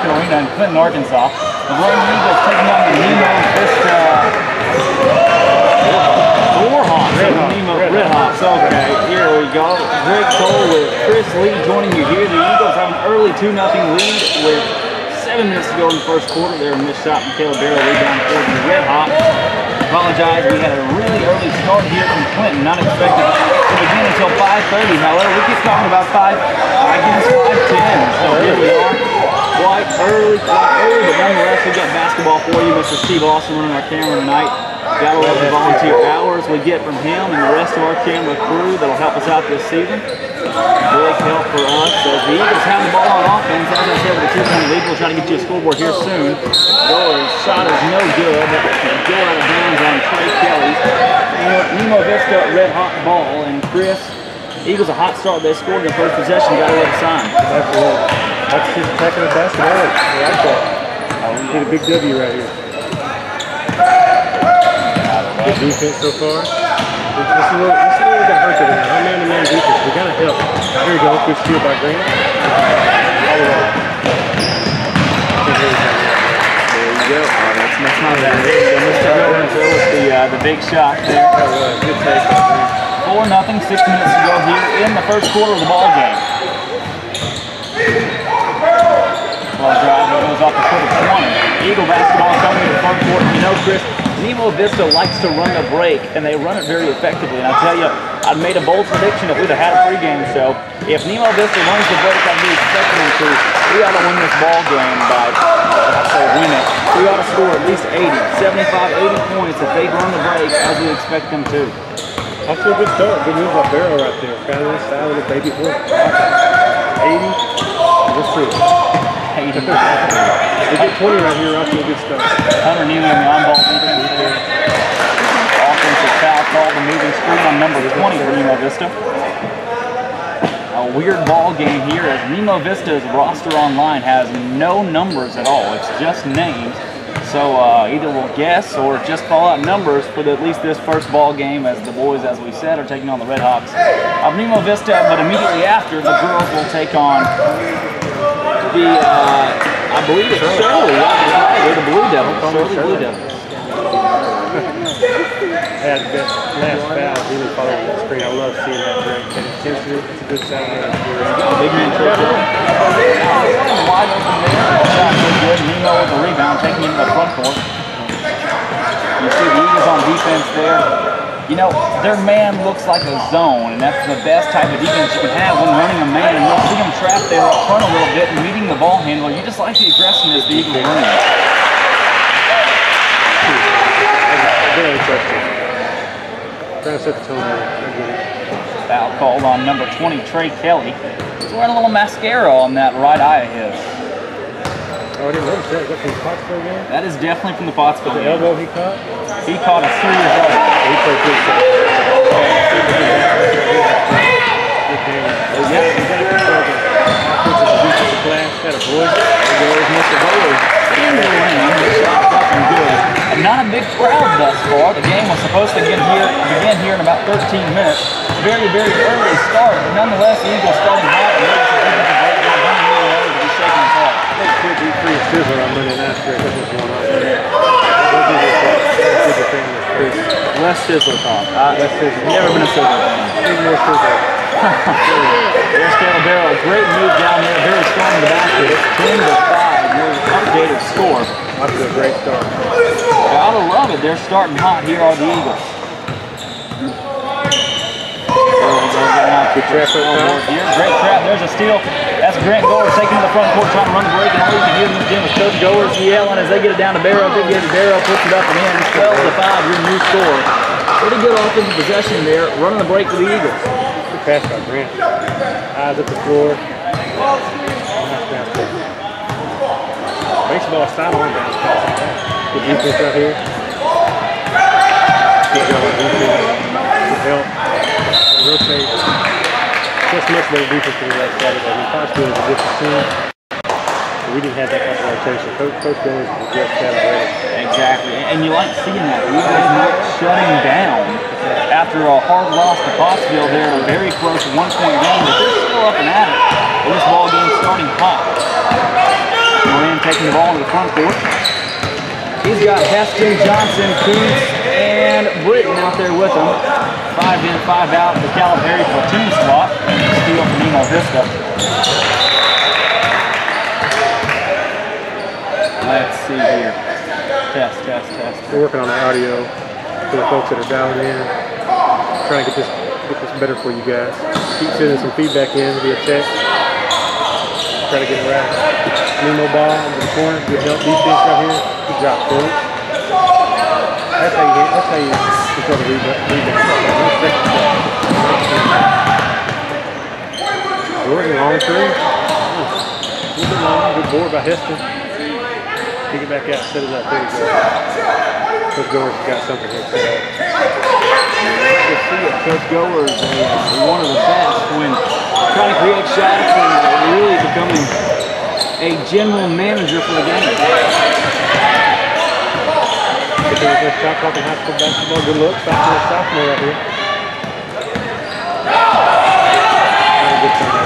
American Arena in Clinton, Arkansas. The Vilonia Eagles taking on the Nemo Vista Red Hawks. Okay, here we go. Greg Cole with Chris Lee joining you here. The Eagles have an early 2-0 lead with 7 minutes to go in the first quarter. There, a missed shot from Caleb Barrow, rebound for the Red Hawks. Apologize, we had a really early start here from Clinton, not expected to begin until 5:30. However, we keep talking about 5:10. So here we are, quite early, but nonetheless, we got basketball for you. Mr. Steve Austin running our camera tonight. Gotta love the volunteer hours we get from him and the rest of our camera crew that'll help us out this season. Big help for us. As the Eagles have the ball on offense, as I said, with a 2-point lead, we'll try to get you a scoreboard here soon. Gore's shot is no good. Go out of bounds on Trey Kelly. Nemo Vista Red Hawk ball, and Chris, Eagles a hot start. They scored in the first possession. Got to love the sign. Absolutely. That's just attacking the basket early. I like that. We get a big W right here. Good defense so far. This is what we got hurt today. Our man-to-man defense. We gotta help. Here we go. Good steal by Green. All the way. There you go. Oh, that's not bad. Mr. Goins with the big shot there. Good take by Green. 4-0, 6 minutes to go here in the first quarter of the ball game. Ball drive goes off the foot of 20. Eagle basketball coming in the front court. You know, Chris, Nemo Vista likes to run the break, and they run it very effectively. And I tell you, I'd made a bold prediction if we'd have had a pregame show. If Nemo Vista runs the break like we expected them to, we ought to win this ball game by, I say win it, we ought to score at least 80, 75, 80 points if they run the break as we expect them to. Off to a good start. Good move by Barrow right there. Got in the style of the baby boy. 80. Let's see. 80. We get 20 right here. Off to a good start. Hunter Neely on the on-ball defense. Offensive foul call, the moving screen on number 20 for Nemo Vista. A weird ball game here as Nemo Vista's roster online has no numbers at all. It's just names. So either we'll guess or just call out numbers for at least this first ball game, as the boys, as we said, are taking on the Red Hawks of Nemo Vista. But immediately after, the girls will take on the, I believe it's Shirley. They're the Blue Devils. Shirley Blue Devils. Had the last foul really following that screen. I love seeing that break. It's a good sound. Big man trip. Wide open there. Shot good, good. Nemo with the rebound, taking it to the front court. You see the Eagles on defense there. You know, their man looks like a zone, and that's the best type of defense you can have when running a man. You'll see them trapped there up front a little bit and meeting the ball handler. You just like the aggressiveness the Eagles running. Very interesting. Trying to set the tone there. Foul called on number 20, Trey Kelly. He's wearing a little mascara on that right eye of his. Oh, I didn't notice that. Is that from the Pottsville game? That is definitely from the Pottsville game. The elbow he caught? He caught a serious elbow. He played good. Yeah, he got a control the defensive glass. Had a voice. There goes Mr. Bowler. In the lane. The shot's up and good. And not a big crowd thus far. The game was supposed to begin here in about 13 minutes. Very, very early start, but nonetheless, the Eagles starting hot. And there's a defensive break. They're running really hard to be shaking his head. I think could be free sizzle on Monday night. That's what's going on there. Less sizzle talk. Less sizzle. Never been a sizzle fan. Even more sizzle. There's Caleb Barrow. Great move down there. Very strong in the basket. It's 10-5. Your updated score. That's a great start. Gotta love it. They're starting hot. Here are the Eagles. Good trap up top. Great trap. There's a steal. That's Grant Goers taking to the front court, trying to run the break, and all you can hear in this gym is Coach Goers yelling as they get it down to Barrow. Big get to Barrow, puts it up and in. 12-5, your new score. Pretty good offensive possession there, running the break for the Eagles. Good pass by Grant. Eyes at the floor. Nice bounce pass. Baseball style on bounce pass. Good defense right here. Good job on defense. Good help. Rotate. Just much better defense than last Saturday. I mean, Pottsville is a different team. We didn't have that type of rotation. Coach Goins addressed that already. Exactly, and you like seeing that. The Eagles not shutting down after a hard loss to Pottsville there, a very close one-point game, but they're still up and at it. And this ball game starting hot. Moran taking the ball to the front court. He's got Heston, Johnson, Kuntz, and Britton out there with him. 5 in, 5 out. The Calipari platoon swap. Steal from Nemo Vista. Let's see here. Test. We're working on the audio for the folks that are dialing in. Trying to get this better for you guys. Keep sending some feedback in via text. Try to get it right. Nemo ball into the corner. Good help defense right here. Good job, Phil. That's how you control the rebound. Jordan, long three. A little bit long. Good board by Heston. Kick it back out, set it up. There you go. Coach Goers got something here set up. You see it, Coach Goers is one of the best when trying to create shots and really becoming a general manager for the game. Shot clock in high school basketball. Good look. Sophomore right here.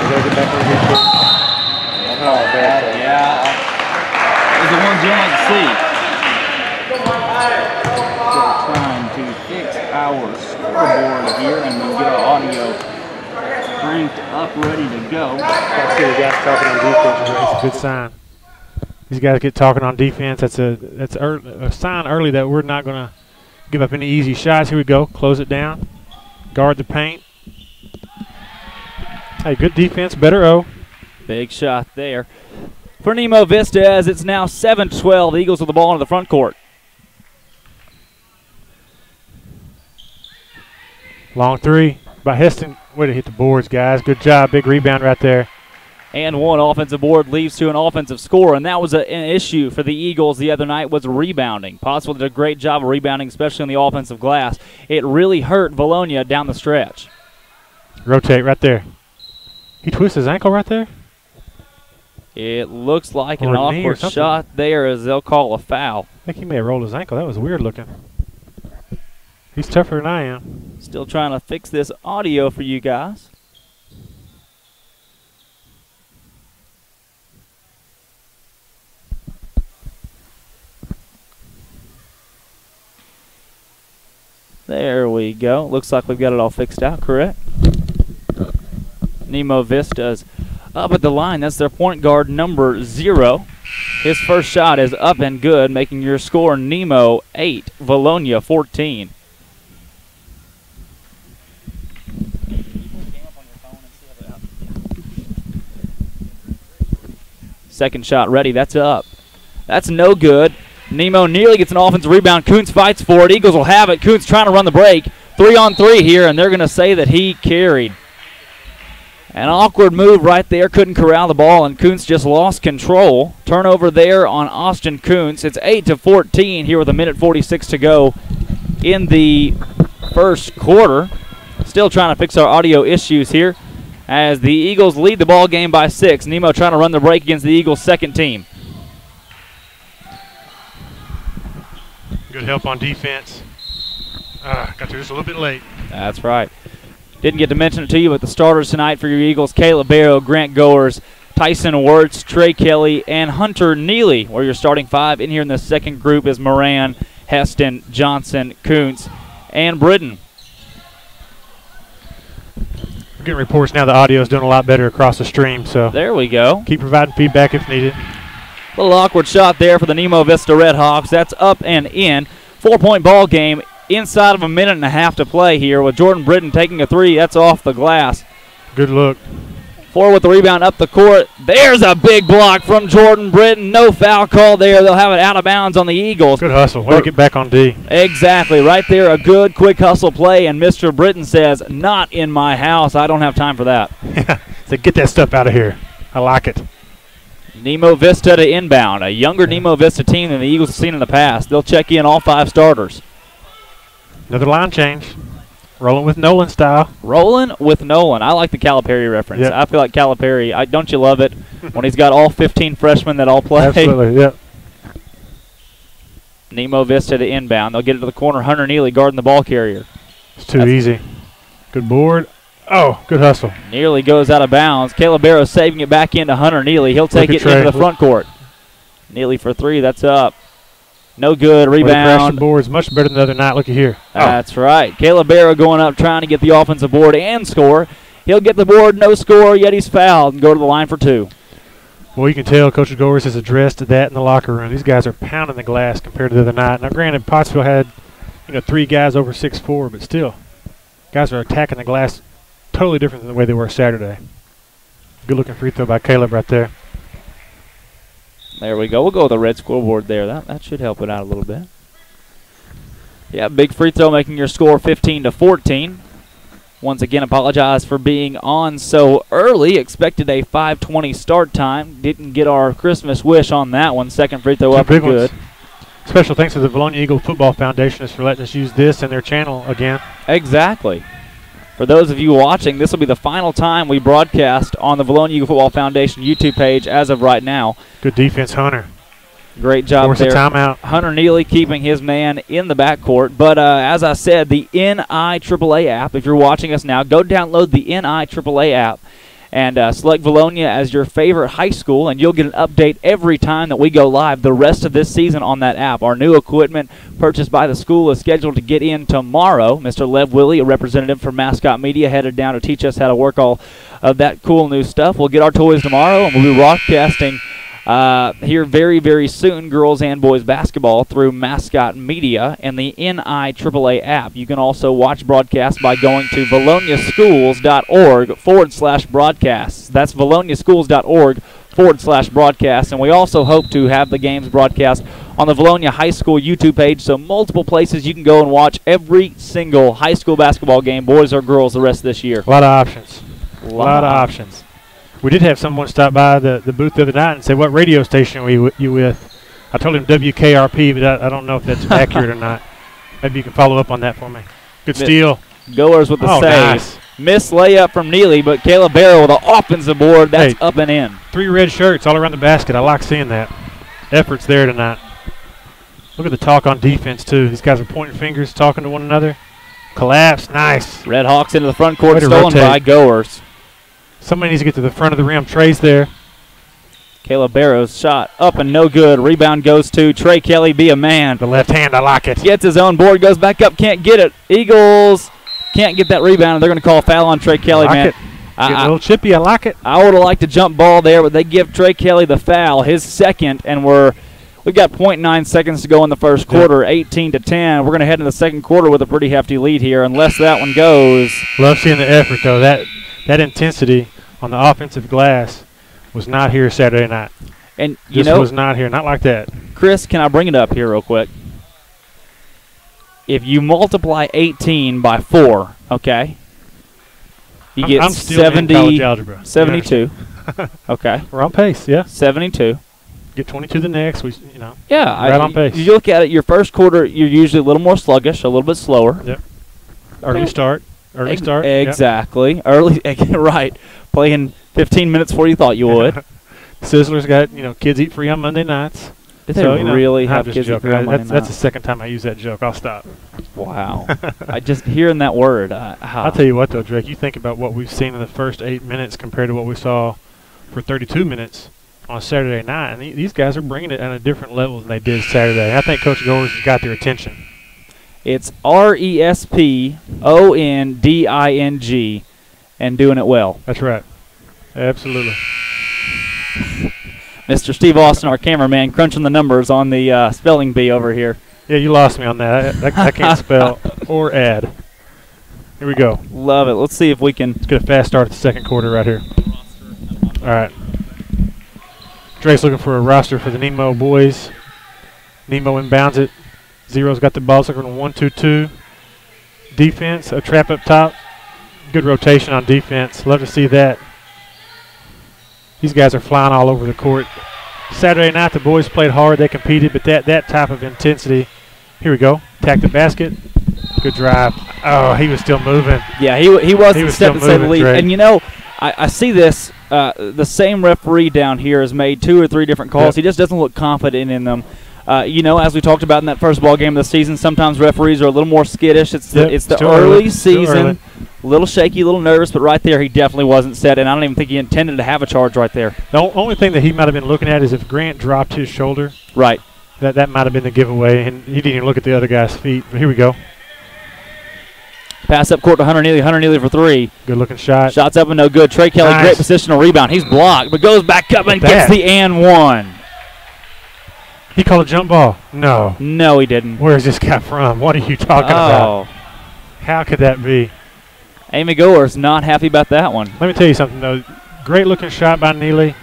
Get back on his foot. Oh, bad. Yeah. It's the ones you don't like to see. Still trying to fix our scoreboard here and then get our audio cranked up, ready to go. I see the guys talking on defense. That's a good sign. These guys get talking on defense. That's a sign early that we're not going to give up any easy shots. Here we go. Close it down. Guard the paint. Hey, good defense. Better O. Big shot there for Nemo Vista as it's now 7-12. The Eagles with the ball into the front court. Long three by Heston. Way to hit the boards, guys. Good job. Big rebound right there. And one offensive board leads to an offensive score, and that was an issue for the Eagles the other night was rebounding. Possible did a great job of rebounding, especially on the offensive glass. It really hurt Vilonia down the stretch. Rotate right there. He twists his ankle right there? It looks like an awkward shot there as they'll call a foul. I think he may have rolled his ankle. That was weird looking. He's tougher than I am. Still trying to fix this audio for you guys. There we go. Looks like we've got it all fixed out, correct? Nemo Vista's up at the line. That's their point guard, number 0. His first shot is up and good, making your score Nemo 8, Vilonia 14. Second shot ready. That's up. That's no good. Nemo nearly gets an offensive rebound. Kuntz fights for it. Eagles will have it. Kuntz trying to run the break. 3-on-3 here, and they're going to say that he carried. An awkward move right there. Couldn't corral the ball, and Kuntz just lost control. Turnover there on Austin Kuntz. It's 8-14 here with 1:46 to go in the first quarter. Still trying to fix our audio issues here as the Eagles lead the ball game by 6. Nemo trying to run the break against the Eagles' second team. Good help on defense. Got to just a little bit late. That's right. Didn't get to mention it to you, but the starters tonight for your Eagles, Caleb Barrow, Grant Goers, Tyson Wirtz, Trey Kelly, and Hunter Neely, where your starting 5. In here in the second group is Moran, Heston, Johnson, Kuntz, and Britton. We're getting reports now the audio is doing a lot better across the stream, so there we go. Keep providing feedback if needed. A little awkward shot there for the Nemo Vista Redhawks. That's up and in. 4-point ball game inside of 1.5 minutes to play here with Jordan Britton taking a 3. That's off the glass. Good look. 4 with the rebound up the court. There's a big block from Jordan Britton. No foul call there. They'll have it out of bounds on the Eagles. Good hustle. Way to get back on D. Exactly. Right there, a good, quick hustle play, and Mr. Britton says, not in my house. I don't have time for that. So get that stuff out of here. I like it. Nemo Vista to inbound. A younger Nemo Vista team than the Eagles have seen in the past. They'll check in all 5 starters. Another line change. Rolling with Nolan style. Rolling with Nolan. I like the Calipari reference. Yep. I feel like Calipari, don't you love it, when he's got all 15 freshmen that all play? Absolutely, yep. Nemo Vista to inbound. They'll get it to the corner. Hunter Neely guarding the ball carrier. It's too easy. Good board. Oh, good hustle. Nearly goes out of bounds. Caleb Barrow saving it back into Hunter Neely. He'll take it into the front court. Neely for three. That's up. No good. Well, the Rebound. board's much better than the other night. Look at here. That's right. Caleb Barrow going up trying to get the offensive board and score. He'll get the board, no score, yet he's fouled and go to the line for two. Well, you can tell Coach Gores has addressed that in the locker room. These guys are pounding the glass compared to the other night. Now, granted, Pottsville had 3 guys over 6'4", but still, guys are attacking the glass totally different than the way they were Saturday. Good-looking free throw by Caleb right there. There we go. We'll go with the red scoreboard there. That should help it out a little bit. Yeah, big free throw making your score 15-14. Once again, apologize for being on so early. Expected a 5:20 start time. Didn't get our Christmas wish on that one. Second free throw up and good. Special thanks to the Vilonia Eagle Football Foundation for letting us use this and their channel again. Exactly. For those of you watching, this will be the final time we broadcast on the Vilonia Eagle Football Foundation YouTube page as of right now. Good defense, Hunter. Great job Force there. a timeout. Hunter Neely keeping his man in the backcourt. But as I said, the NIAAA app, if you're watching us now, go download the NIAAA app and select Vilonia as your favorite high school, and you'll get an update every time that we go live the rest of this season on that app. Our new equipment purchased by the school is scheduled to get in tomorrow. Mr. Lev Willie, a representative from Mascot Media, headed down to teach us how to work all of that cool new stuff. We'll get our toys tomorrow, and we'll be broadcasting here very, very soon, girls and boys basketball through Mascot Media and the NIAAA app. You can also watch broadcasts by going to ViloniaSchools.org/broadcasts. That's ViloniaSchools.org/broadcasts. And we also hope to have the games broadcast on the Vilonia High School YouTube page, so multiple places you can go and watch every single high school basketball game, boys or girls, the rest of this year. A lot of options. A lot of options. We did have someone stop by the booth the other night and say, what radio station are you with? I told him WKRP, but I don't know if that's accurate or not. Maybe you can follow up on that for me. Good steal. Goers with the save. Nice. Missed layup from Neely, but Caleb Barrow with an offensive board. That's up and in. 3 red shirts all around the basket. I like seeing that. Effort's there tonight. Look at the talk on defense, too. These guys are pointing fingers, talking to one another. Collapse. Nice. Red Hawks into the front court, stolen by Goers. Somebody needs to get to the front of the rim. Trey's there. Caleb Barrow's shot up and no good. Rebound goes to Trey Kelly. Be a man. The left hand, I like it. Gets his own board, goes back up, can't get it. Eagles can't get that rebound. They're going to call a foul on Trey Kelly, I like man. It. Getting a little chippy, I like it. I would have liked to jump ball there, but they give Trey Kelly the foul, his second, and we've got 0.9 seconds to go in the first quarter, 18-10. We're going to head into the second quarter with a pretty hefty lead here, unless that one goes. Love seeing the effort, though. That intensity on the offensive glass was not here Saturday night. And was not here, not like that. Chris, can I bring it up here real quick? If you multiply 18 by 4, okay, you get I'm still in college algebra. 72. Okay. We're on pace, yeah. 72. Get 22 the next, Yeah, right on pace. You look at it, your first quarter, you're usually a little more sluggish, a little bit slower. Yep. Early start. Exactly. Yep. Early, right. Playing 15 minutes before you thought you would. Sizzler's got, kids eat free on Monday nights. Did they really have kids eat free on Monday nights? That's the second time I use that joke. I'll stop. Wow. I just hearing that word. I'll tell you what, though, Drake. You think about what we've seen in the first 8 minutes compared to what we saw for 32 minutes on Saturday night. And these guys are bringing it at a different level than they did Saturday. I think Coach Gores has got their attention. It's RESPONDING and doing it well. That's right. Absolutely. Mr. Steve Austin, our cameraman, crunching the numbers on the spelling bee over here. Yeah, you lost me on that. I can't spell or add. Here we go. Love it. Let's see if we can. Let's get a fast start at the second quarter right here. All right. Drake's looking for a roster for the Nemo boys. Nemo inbounds it. Zero's got the ball. It's looking for 1-2-2. Defense, a trap up top. Good rotation on defense. Love to see that. These guys are flying all over the court. Saturday night, the boys played hard. They competed, but that type of intensity. Here we go. Attack the basket. Good drive. Oh, he was still moving. Yeah, he was step to say the least. Drake. And, I see this. The same referee down here has made 2 or 3 different calls. Yep. He just doesn't look confident in them. You know, as we talked about in that first ball game of the season, sometimes referees are a little more skittish. It's the early season, a little shaky, a little nervous, but right there he definitely wasn't set, and I don't even think he intended to have a charge right there. The only thing that he might have been looking at is if Grant dropped his shoulder. Right. That might have been the giveaway, and he didn't even look at the other guy's feet. But here we go. Pass up court to Hunter Neely. Hunter Neely for three. Good-looking shot. Shots up and no good. Trey Kelly, nice. Great positional rebound. He's blocked, but goes back up and gets the and one. He called a jump ball. No. No, he didn't. Where is this guy from? What are you talking about? How could that be? Amy Goer's not happy about that one. Let me tell you something, though. Great-looking shot by Neely.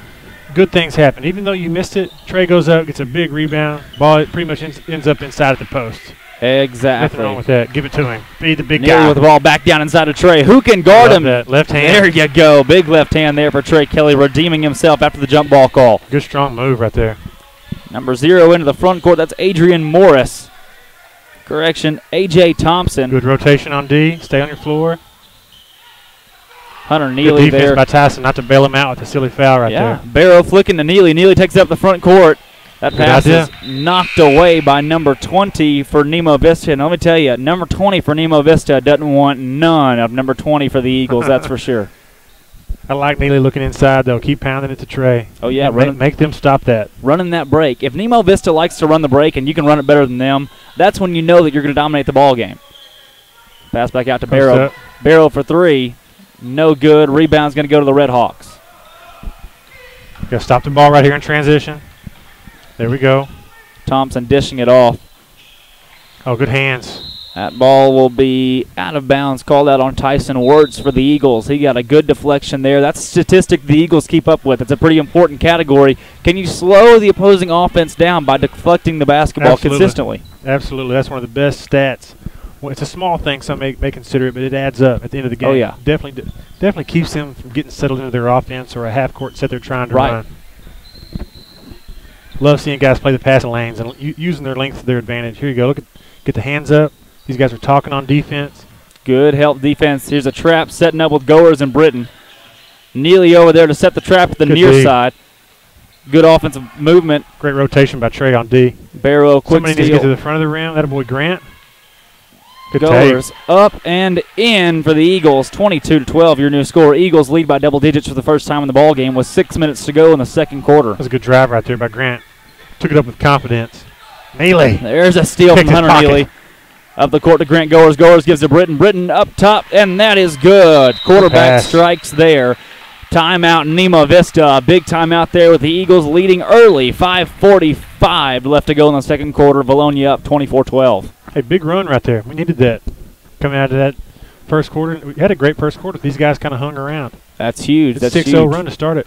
Good things happen. Even though you missed it, Trey goes up, gets a big rebound. Ball pretty much ends up inside of the post. Exactly. Nothing wrong with that. Give it to him. Be the big Neely guy. with the ball back down inside of Trey. Who can guard him? That. Left hand. There you go. Big left hand there for Trey Kelly, redeeming himself after the jump ball call. Good, strong move right there. Number 0 into the front court. That's Adrian Morris. Correction, A.J. Thompson. Good rotation on D. Stay on your floor. Hunter Neely Good defense there. by Tyson not to bail him out with a silly foul right there. Barrow flicking to Neely. Neely takes up the front court. That pass is knocked away by number 20 for Nemo Vista. And let me tell you, number 20 for Nemo Vista doesn't want none of number 20 for the Eagles, that's for sure. I like Neely looking inside, though. Keep pounding it to Trey. Oh, yeah. Make them stop that. Running that break. If Nemo Vista likes to run the break and you can run it better than them, that's when you know that you're going to dominate the ball game. Pass back out to Barrow. Barrow for three. No good. Rebound's going to go to the Red Hawks. Got to stop the ball right here in transition. There we go. Thompson dishing it off. Oh, good hands. That ball will be out of bounds, called out on Tyson Wirtz for the Eagles. He got a good deflection there. That's a statistic the Eagles keep up with. It's a pretty important category. Can you slow the opposing offense down by deflecting the basketball consistently? Absolutely. That's one of the best stats. Well, it's a small thing, some may consider it, but it adds up at the end of the game. Oh, yeah. Definitely keeps them from getting settled into their offense or a half-court set they're trying to run. Love seeing guys play the passing lanes and using their length to their advantage. Here you go. Get the hands up. These guys are talking on defense. Good help defense. Here's a trap setting up with Goers and Britton. Neely over there to set the trap at the near side. Good offensive movement. Great rotation by Trey on D. Barrow, quick Somebody needs to get to the front of the rim. That boy Grant. Good Goers up and in for the Eagles. 22-12, your new score. Eagles lead by double digits for the first time in the ball game with 6 minutes to go in the second quarter. That was a good drive right there by Grant. Took it up with confidence. Neely. There's a steal from Hunter Neely. Up the court to Grant Goers. Goers gives to Britton. Britton up top, and that is good. Quarterback strikes there. Timeout Nemo Vista. Big timeout there with the Eagles leading early. 5:45 left to go in the second quarter. Vilonia up 24-12. Hey, big run right there. We needed that. Coming out of that first quarter. We had a great first quarter. These guys kind of hung around. That's huge. That's 6-0 run to start it.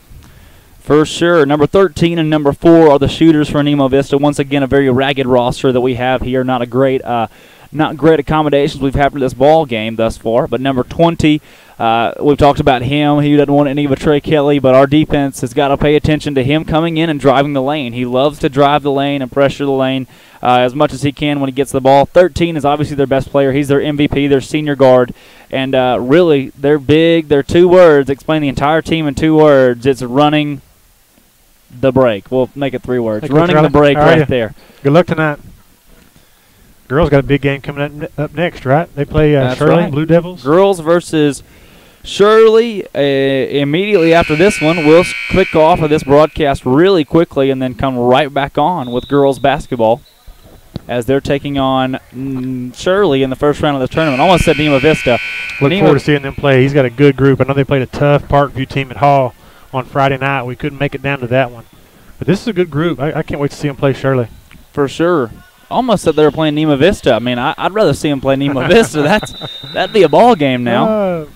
For sure. Number 13 and number 4 are the shooters for Nemo Vista. Once again, a very ragged roster that we have here. Not great accommodations we've had for this ball game thus far. But number 20, we've talked about him. He doesn't want any of a Trey Kelly, but our defense has got to pay attention to him coming in and driving the lane. He loves to drive the lane and pressure the lane as much as he can when he gets the ball. 13 is obviously their best player. He's their MVP, their senior guard. And really, they're big. They're 2 words. Explain the entire team in 2 words. It's running the break. We'll make it 3 words. Running the break right there. Good luck tonight. Girls got a big game coming up next, right? They play Shirley, Blue Devils. Girls versus Shirley. Immediately after this one, we'll click off of this broadcast really quickly and then come right back on with girls basketball as they're taking on Shirley in the first round of the tournament. I almost said Nemo Vista. Look forward to seeing them play. He's got a good group. I know they played a tough Parkview team at Hall on Friday night. We couldn't make it down to that one. But this is a good group. I can't wait to see them play Shirley. For sure. Almost said they were playing Nemo Vista. I mean, I'd rather see them play Nemo Vista. That'd be a ball game now.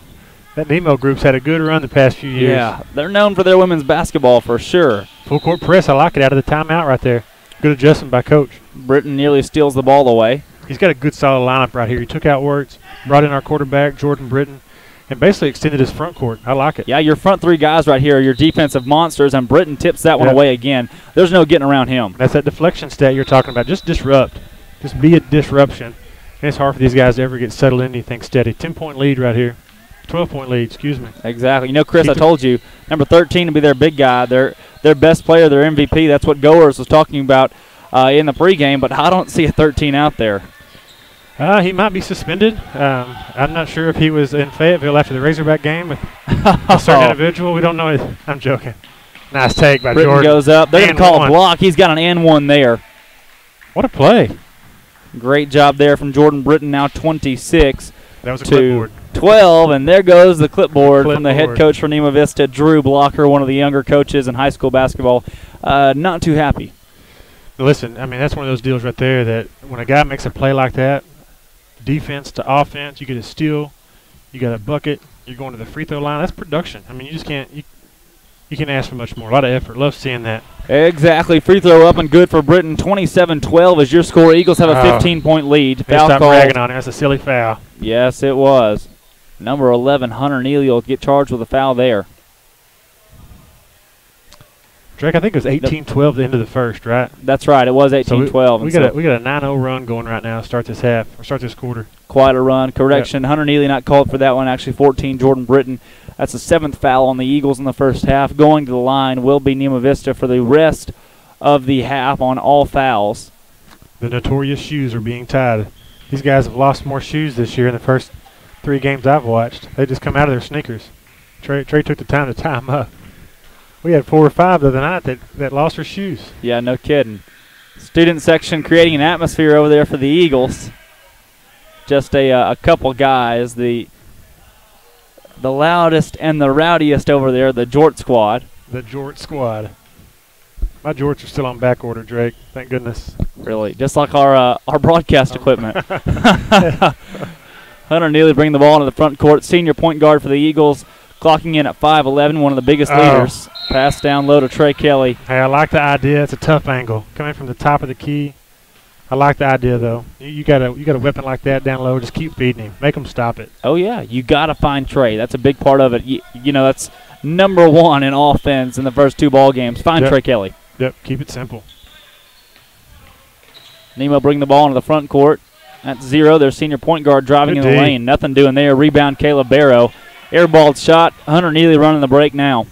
That Nemo group's had a good run the past few years. Yeah, they're known for their women's basketball for sure. Full court press, I like it out of the timeout right there. Good adjustment by Coach. Britton nearly steals the ball away. He's got a good solid lineup right here. He took out Wirtz, brought in our quarterback, Jordan Britton, and basically extended his front court. I like it. Yeah, your front 3 guys right here are your defensive monsters, and Britton tips that one away again. There's no getting around him. That's that deflection stat you're talking about. Just disrupt. Just be a disruption. And it's hard for these guys to ever get settled in anything steady. 10-point lead right here. 12-point lead, excuse me. Exactly. You know, Chris, I told you, number 13 to be their big guy, their best player, their MVP. That's what Goers was talking about in the pregame, but I don't see a 13 out there. He might be suspended. I'm not sure if he was in Fayetteville after the Razorback game with a certain individual. We don't know. I'm joking. Nice take by Britton Jordan. goes up. They're going to call a block. He's got an and one there. What a play. Great job there from Jordan Britton, now 26 that was a to clipboard. 12, and there goes the clipboard from the head coach for Nemo Vista, Drew Blocker, one of the younger coaches in high school basketball. Not too happy. Listen, I mean, that's one of those deals right there that when a guy makes a play like that, defense to offense, you get a steal, you got a bucket, you're going to the free throw line. That's production. I mean, you just can't you can ask for much more. A lot of effort. Love seeing that. Exactly. Free throw up and good for Britton. 27-12 is your score. Eagles have a 15-point lead. Foul stop call. bragging on it. That's a silly foul. Yes, it was. Number 11, Hunter Neely, will get charged with a foul there. Drake, I think it was 18-12 at the end of the first, right? That's right. It was 18-12. We got a 9-0 run going right now. Start this half or start this quarter. Quite a run. Correction. Yep. Hunter Neely not called for that one. Actually, 14. Jordan Britton. That's the 7th foul on the Eagles in the first half. Going to the line will be Nemo Vista for the rest of the half on all fouls. The notorious shoes are being tied. These guys have lost more shoes this year in the first 3 games I've watched. They just come out of their sneakers. Trey took the time to tie them up. We had 4 or 5 the other night that lost their shoes. Yeah, no kidding. Student section creating an atmosphere over there for the Eagles. Just a couple guys. The loudest and the rowdiest over there, the Jort squad. The Jort squad. My jorts are still on back order, Drake. Thank goodness. Really, just like our broadcast equipment. Hunter Neely bringing the ball into the front court. Senior point guard for the Eagles, clocking in at 5'11", one of the biggest leaders. Pass down low to Trey Kelly. Hey, I like the idea. It's a tough angle. Coming from the top of the key. I like the idea, though. You got a weapon like that down low. Just keep feeding him. Make him stop it. Oh, yeah. You got to find Trey. That's a big part of it. You know, that's number 1 in offense in the first 2 ball games. Find Trey Kelly. Yep, keep it simple. Nemo bring the ball into the front court. At 0, their senior point guard driving in the lane. Nothing doing there. Rebound, Caleb Barrow. Airballed shot. Hunter Neely running the break now.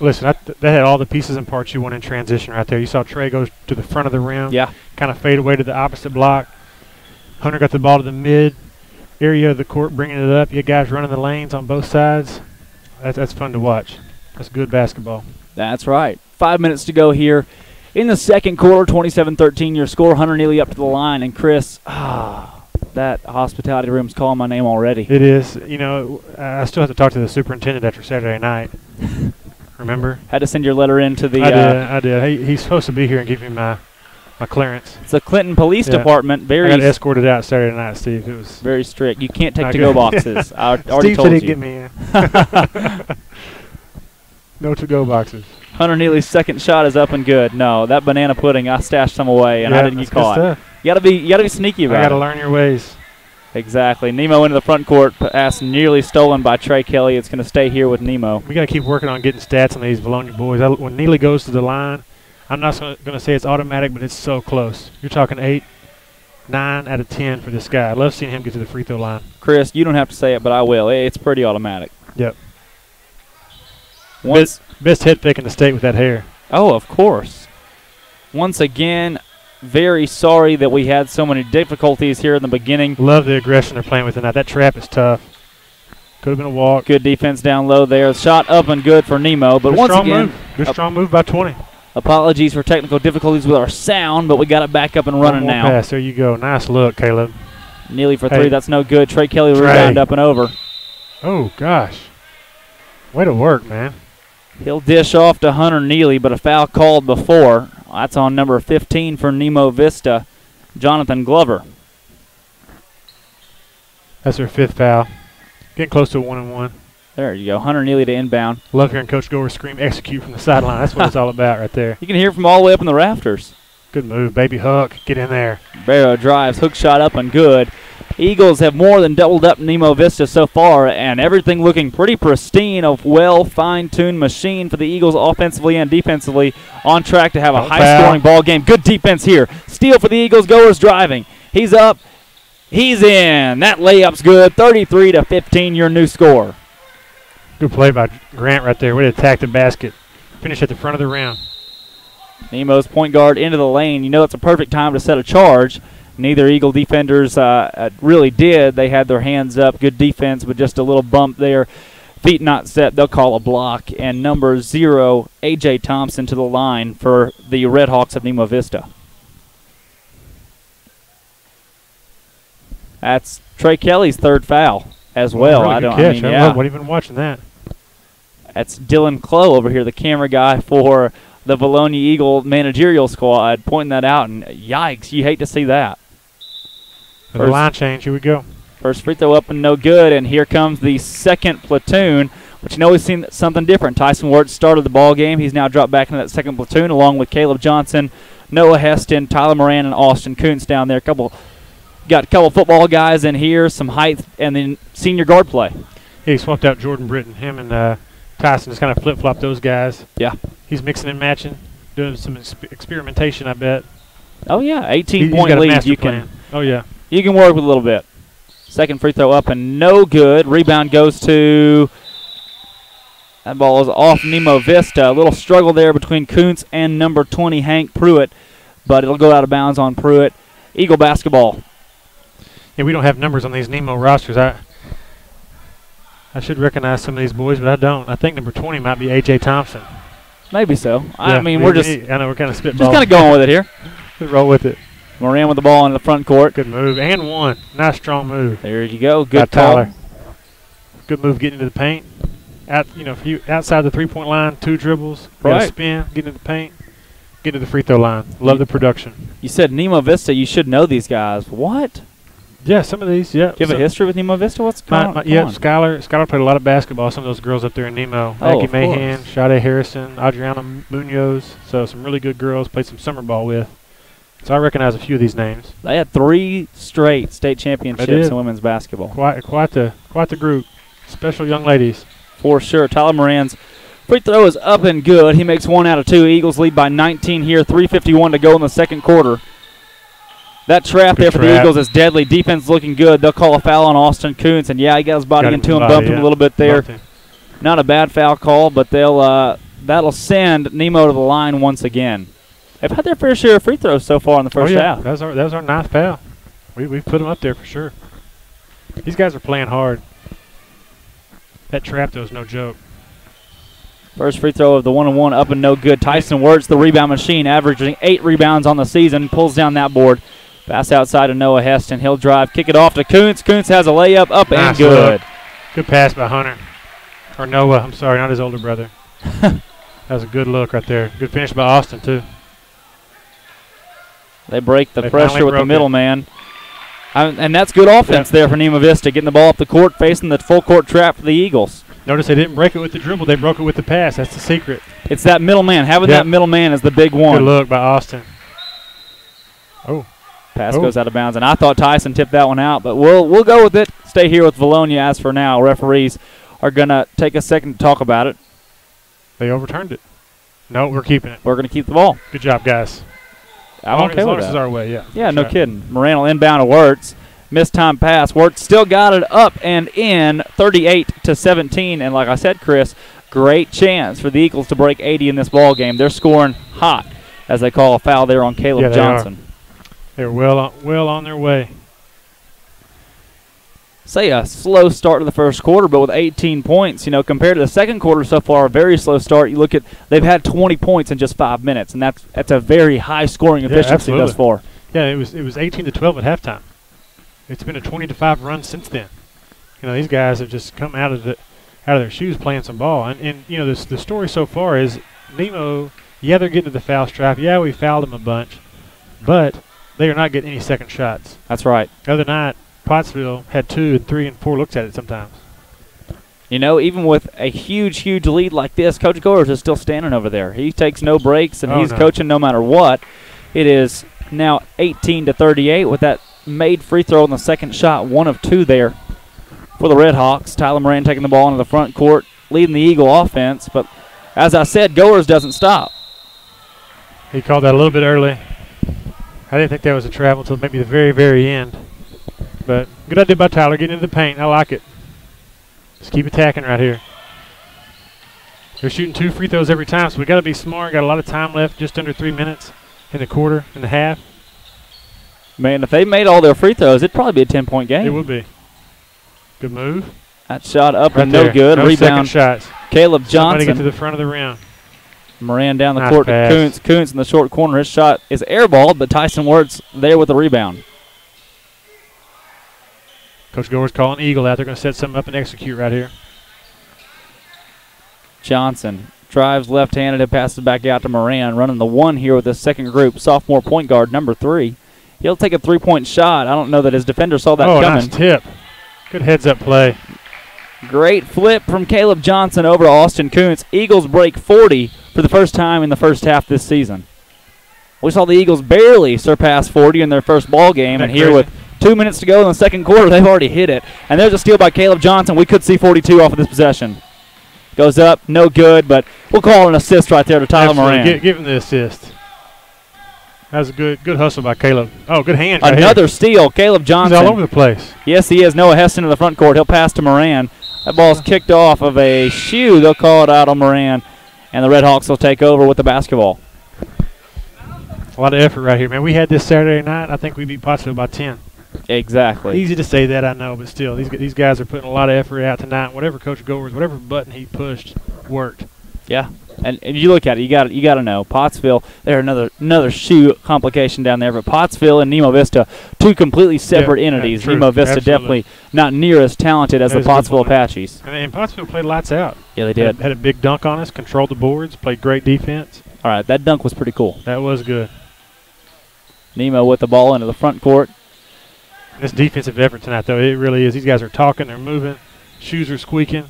Listen, that had all the pieces and parts you want in transition right there. You saw Trey goes to the front of the rim. Yeah. Kind of fade away to the opposite block. Hunter got the ball to the mid area of the court, bringing it up. You guys running the lanes on both sides. That's fun to watch. That's good basketball. That's right. 5 minutes to go here in the second quarter. 27-13 your score. Hunter Neely up to the line. And Chris, that hospitality room's calling my name already. It is. You know, I still have to talk to the superintendent after Saturday night. Remember? Had to send your letter in to the... I did. He's supposed to be here and give me my clearance. It's the Clinton Police Department. I got escorted out Saturday night, Steve. It was very strict. You can't take to-go boxes. I already Steve told you. Steve didn't get me in. No to-go boxes. Hunter Neely's second shot is up and good. No, that banana pudding, I stashed some away, and I didn't get caught. You gotta be sneaky about it. I gotta learn your ways. Exactly. Nemo into the front court. Pass nearly stolen by Trey Kelly. It's going to stay here with Nemo. We got to keep working on getting stats on these Vilonia boys. When Neely goes to the line, I'm not going to say it's automatic, but it's so close. You're talking 8, 9 out of 10 for this guy. I love seeing him get to the free throw line. Chris, you don't have to say it, but I will. It's pretty automatic. Yep. Best head pick in the state with that hair. Oh, of course. Once again, very sorry that we had so many difficulties here in the beginning. Love the aggression they're playing with tonight. That trap is tough. Could have been a walk. Good defense down low there. Shot up and good for Nemo. But once again, good strong move by 20. Apologies for technical difficulties with our sound, but we got it back up and running now. Pass. There you go. Nice look, Caleb. Neely for 3. That's no good. Trey Kelly rebound up and over. Oh, gosh. Way to work, man. He'll dish off to Hunter Neely, but a foul called before. That's on number 15 for Nemo Vista, Jonathan Glover. That's their 5th foul. Getting close to a 1-and-1. There you go. Hunter Neely to inbound. Love hearing Coach Gower scream execute from the sideline. That's what it's all about right there. You can hear it from all the way up in the rafters. Good move, baby hook. Get in there. Barrow drives, hook shot up and good. Eagles have more than doubled up Nemo Vista so far, and everything looking pretty pristine. A well fine-tuned machine for the Eagles offensively and defensively, on track to have a high-scoring ball game. Good defense here. Steal for the Eagles. Goer's driving. He's up. He's in. That layup's good. 33-15, your new score. Good play by Grant right there. Way to attack the basket. Finish at the front of the rim. Nemo's point guard into the lane. You know it's a perfect time to set a charge. Neither Eagle defenders really did. They had their hands up. Good defense, but just a little bump there. Feet not set. They'll call a block. And number 0, A.J. Thompson to the line for the Red Hawks of Nemo Vista. That's Trey Kelly's third foul as well. Really good catch. I wasn't even watching that. That's Dylan Clough over here, the camera guy for the Vilonia Eagle managerial squad, pointing that out. And yikes, you hate to see that. The line change. Here we go. First free throw up and no good. And here comes the second platoon. But you know we've seen something different. Tyson Wirtz started the ball game. He's now dropped back into that second platoon along with Caleb Johnson, Noah Heston, Tyler Moran, and Austin Kuntz down there. Got a couple football guys in here, some height, and then senior guard play. Yeah, he swapped out Jordan Britton. Him and Tyson just kind of flip-flopped those guys. Yeah. He's mixing and matching, doing some experimentation, I bet. Oh, yeah, 18-point lead. Oh, yeah. You can work with a little bit. Second free throw up and no good. Rebound goes to – that ball is off Nemo Vista. A little struggle there between Kuntz and number 20, Hank Pruitt, but it'll go out of bounds on Pruitt. Eagle basketball. Yeah, we don't have numbers on these Nemo rosters. I should recognize some of these boys, but I don't. I think number 20 might be A.J. Thompson. Maybe so. Yeah, I mean, I know we're kind of spitballing. Just kind of going with it here. Let's roll with it. Moran with the ball in the front court. Good move. And one. Nice, strong move. There you go. Good Tyler. Good move getting into the paint. Outside the three-point line, 2 dribbles. Right. Spin, get into the paint, get to the free throw line. Love the production. You said Nemo Vista. You should know these guys. What? Yeah, some of these, yeah. Do you have a history with Nemo Vista? What's going on? Yeah, Skylar played a lot of basketball. Some of those girls up there in Nemo. Maggie Mahan, Sade Harrison, Adriana Munoz. So some really good girls. Played some summer ball with. So I recognize a few of these names. They had 3 straight state championships in women's basketball. Quite the group. Special young ladies. For sure. Tyler Moran's free throw is up and good. He makes 1 out of 2. Eagles lead by 19 here. 3:51 to go in the second quarter. That trap there for the Eagles is deadly. Defense looking good. They'll call a foul on Austin Kuntz, and yeah, he got his body into him, bumped him a little bit there. Not a bad foul call, but that'll send Nemo to the line once again. They've had their fair share of free throws so far in the first half. That was our 9th foul. We've put them up there for sure. These guys are playing hard. That trap, though, is no joke. First free throw of the 1-on-1 up and no good. Tyson Wirtz, the rebound machine, averaging 8 rebounds on the season, pulls down that board. Pass outside to Noah Heston. He'll drive, kick it off to Kuntz. Kuntz has a layup up and good. Look. Good pass by Hunter. Or Noah, I'm sorry, not his older brother. That was a good look right there. Good finish by Austin, too. They break the pressure with the middleman. And that's good offense there for Nemo Vista, getting the ball up the court, facing the full court trap for the Eagles. Notice they didn't break it with the dribble. They broke it with the pass. That's the secret. It's that middleman. Having that middleman is the big one. Good look by Austin. Oh. Pass goes out of bounds, and I thought Tyson tipped that one out, but we'll go with it. Stay here with Vilonia as for now. Referees are going to take a second to talk about it. They overturned it. No, we're keeping it. We're going to keep the ball. Good job, guys. I'm okay with that. As long as it's our way, yeah. Yeah, no kidding. Moran will inbound to Wirtz. Missed time pass. Wirtz still got it up and in, 38-17. And like I said, Chris, great chance for the Eagles to break 80 in this ball game. They're scoring hot as they call a foul there on Caleb Johnson. They're well on their way. Say a slow start to the first quarter, but with 18 points, compared to the second quarter so far, a very slow start. You look at they've had 20 points in just 5 minutes, and that's a very high scoring efficiency thus far. Yeah, it was 18-12 at halftime. It's been a 20-5 run since then. These guys have just come out of their shoes playing some ball, and the story so far is Nemo. Yeah, they're getting to the foul stripe. Yeah, we fouled them a bunch, but they are not getting any second shots. That's right. The other night, Pottsville had 2 and 3 and 4 looks at it sometimes. Even with a huge lead like this, Coach Gores is still standing over there. He takes no breaks, and he's coaching no matter what. It is now 18-38 with that made free throw on the second shot, 1 of 2 there for the Red Hawks. Tyler Moran taking the ball into the front court, leading the Eagle offense. But as I said, Goers doesn't stop. He called that a little bit early. I didn't think that was a travel until maybe the very, very end. But good idea by Tyler getting into the paint. I like it. Just keep attacking right here. They're shooting 2 free throws every time, so we got to be smart. Got a lot of time left, just under 3 minutes in the quarter and a half. Man, if they made all their free throws, it'd probably be a 10-point game. It would be. Good move. That shot up Right and no there. good. No Rebound. second shots. Caleb Somebody get to Johnson. the front of the rim. Moran down the Nice court to pass. Kuntz. Kuntz in the short corner. His shot is airballed, but Tyson Wirtz there with the rebound. Coach Gore's calling Eagle out. They're going to set something up and execute right here. Johnson drives left-handed and passes back out to Moran, running the one here with his second group, sophomore point guard number 3. He'll take a three-point shot. I don't know that his defender saw that coming. Nice tip. Good heads-up play. Great flip from Caleb Johnson over to Austin Kuntz. Eagles break 40 for the first time in the first half this season. We saw the Eagles barely surpass 40 in their first ball game, and here with 2 minutes to go in the second quarter, they've already hit it. And there's a steal by Caleb Johnson. We could see 42 off of this possession. Goes up, no good, but we'll call it an assist right there to Tyler Moran. Give him the assist. That was a good hustle by Caleb. Oh, good hands right Another here. steal, Caleb Johnson. He's all over the place. Yes, he is. Noah Heston in the front court. He'll pass to Moran. That ball's kicked off of a shoe. They'll call it out on Moran, and the Red Hawks will take over with the basketball. A lot of effort right here, man. We had this Saturday night. I think we beat Pottsville by 10. Exactly. Easy to say that, I know, but still, these guys are putting a lot of effort out tonight. Whatever Coach Goers, whatever button he pushed, worked. Yeah, and you look at it, you got to know Pottsville. They're another shoe complication down there, but Pottsville and Nemo Vista, two completely separate entities. True. Nemo Vista Absolutely. definitely not near as talented as That the is a good Pottsville point. Apaches. And Pottsville played lights out. Yeah, they did. Had a big dunk on us, controlled the boards, played great defense. All right, that dunk was pretty cool. That was good. Nemo with the ball into the front court. This defensive effort tonight, though, it really is. These guys are talking, they're moving, shoes are squeaking.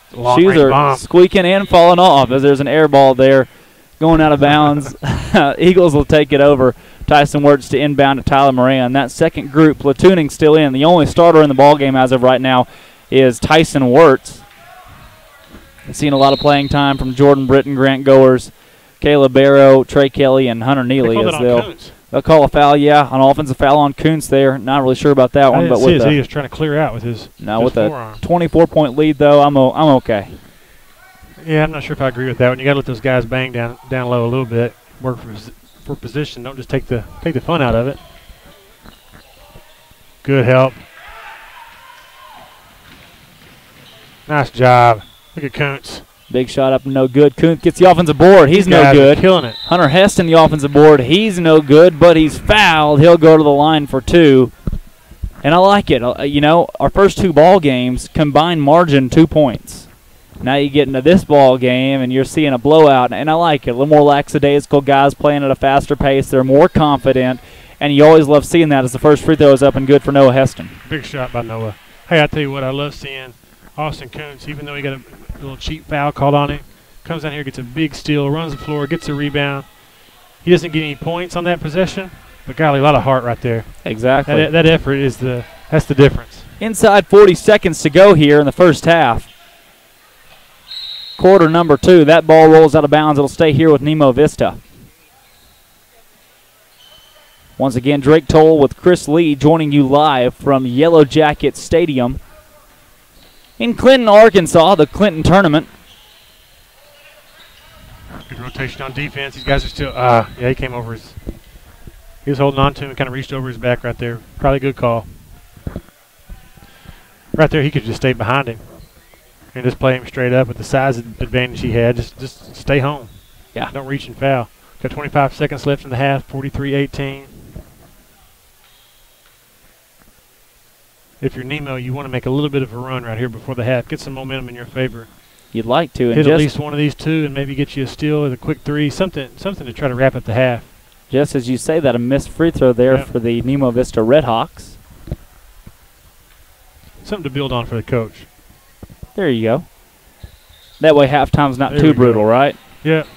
Shoes are squeaking and falling off as there's an air ball there going out of bounds. Eagles will take it over. Tyson Wirtz to inbound to Tyler Moran. That second group platooning still in. The only starter in the ballgame as of right now is Tyson Wirtz. I've seen a lot of playing time from Jordan Britton, Grant Goers, Caleb Barrow, Trey Kelly, and Hunter Neely. They'll call a foul, an offensive foul on Kuntz there. Not really sure about that one, but with he was trying to clear out with his with forearm. a 24-point lead though, I'm okay. Yeah, I'm not sure if I agree with that one. You got to let those guys bang down low a little bit, work for position. Don't just take the fun out of it. Good help. Nice job. Look at Kuntz. Big shot up, no good. Kuntz gets the offensive board. He's no good. Killing it. Hunter Heston, the offensive board. He's no good, but he's fouled. He'll go to the line for 2. And I like it. Our first 2 ball games, combined margin 2 points. Now you get into this ball game, and you're seeing a blowout, and I like it. A little more lackadaisical, guys playing at a faster pace. They're more confident, and you always love seeing that as the first free throw is up and good for Noah Heston. Big shot by Noah. Hey, I tell you what, I love seeing Austin Kuntz, even though he got a little cheap foul called on him, comes down here, gets a big steal, runs the floor, gets a rebound. He doesn't get any points on that possession, but golly, a lot of heart right there. Exactly. That effort that's the difference. Inside 40 seconds to go here in the first half. Quarter number 2. That ball rolls out of bounds. It'll stay here with Nemo Vista. Once again, Drake Toll with Chris Lee joining you live from Yellow Jacket Stadium in Clinton, Arkansas, the Clinton tournament. Good rotation on defense. These guys are still, he came over he was holding on to him and kind of reached over his back right there. Probably a good call. Right there, he could just stay behind him and just play him straight up with the size advantage he had. Just stay home. Yeah. Don't reach and foul. Got 25 seconds left in the half, 43-18. If you're Nemo, you want to make a little bit of a run right here before the half. Get some momentum in your favor. You'd like to. Hit at least one of these 2 and maybe get you a steal with a quick 3. Something to try to wrap up the half. Just as you say that, a missed free throw there for the Nemo Vista Red Hawks. Something to build on for the coach. There you go. That way halftime's not too brutal, right? Yep.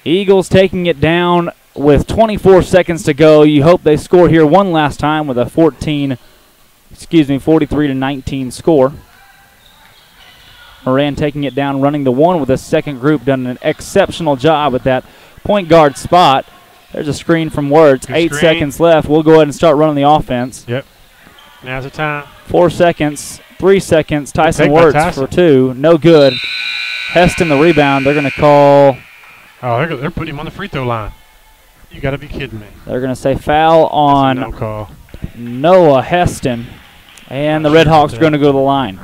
Eagles taking it down with 24 seconds to go. You hope they score here one last time with a 43-19 score. Moran taking it down, running the one with the second group, done an exceptional job at that point guard spot. There's a screen from Wirtz. 8 seconds left. We'll go ahead and start running the offense. Yep. Now's the time. 4 seconds. 3 seconds. Tyson take by Wirtz Tyson. for 2. No good. Heston the rebound. They're going to call. Oh, they're putting him on the free throw line. You got to be kidding me. They're going to say foul on no call. Noah Heston. And the Red Hawks are going to go to the line.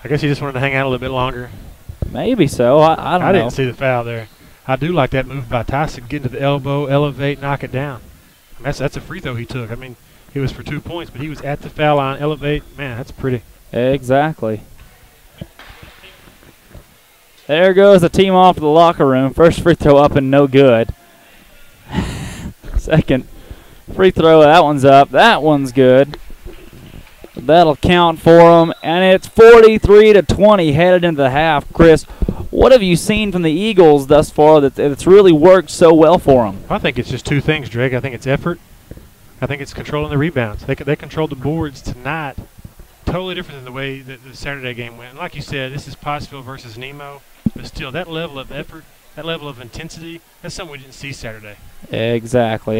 I guess he just wanted to hang out a little bit longer. Maybe so. I don't know. I didn't see the foul there. I do like that move by Tyson, getting to the elbow, elevate, knock it down. That's a free throw he took. I mean, he was for 2 points, but he was at the foul line, elevate. Man, that's pretty. Exactly. There goes the team off to the locker room. First free throw up and no good. Second free throw, that one's up. That one's good. That'll count for them, and it's 43-20 headed into the half. Chris, what have you seen from the Eagles thus far that's really worked so well for them? I think it's just 2 things, Drake. I think it's effort. I think it's controlling the rebounds. They controlled the boards tonight. Totally different than the way that the Saturday game went. And like you said, this is Pottsville versus Nemo, but still, that level of effort, that level of intensity, that's something we didn't see Saturday. Exactly.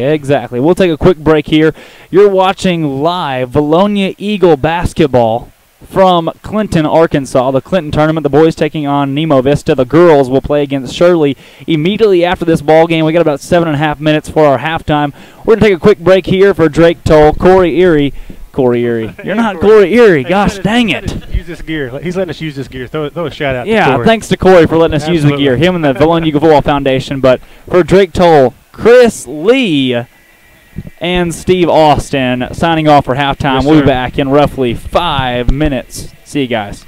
We'll take a quick break here. You're watching live Vilonia Eagle basketball from Clinton, Arkansas. The Clinton tournament, the boys taking on Nemo Vista. The girls will play against Shirley immediately after this ball game. We got about 7.5 minutes for our halftime. We're going to take a quick break here for Drake Toll, Corey Erie. You're not Corey Erie. Gosh dang it. Use this gear. He's letting us use this gear. Throw a shout out to Corey. Thanks to Corey for letting us use the gear. Him and the Vilonia Eagle Football Foundation. But for Drake Toll, Chris Lee, and Steve Austin signing off for halftime. Yes, we'll be sir. back in roughly 5 minutes. See you guys.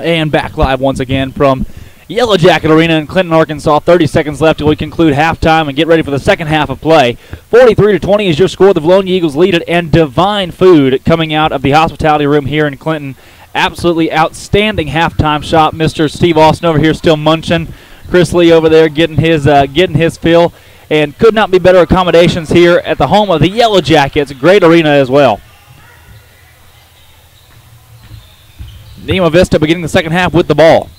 And back live once again from Yellow Jacket Arena in Clinton, Arkansas. 30 seconds left till we conclude halftime and get ready for the second half of play. 43-20 is your score. The Vilonia Eagles lead it, and divine food coming out of the hospitality room here in Clinton. Absolutely outstanding halftime shot. Mr. Steve Austin over here still munching. Chris Lee over there getting his fill. And could not be better accommodations here at the home of the Yellow Jackets. Great arena as well. Nemo Vista beginning the second half with the ball.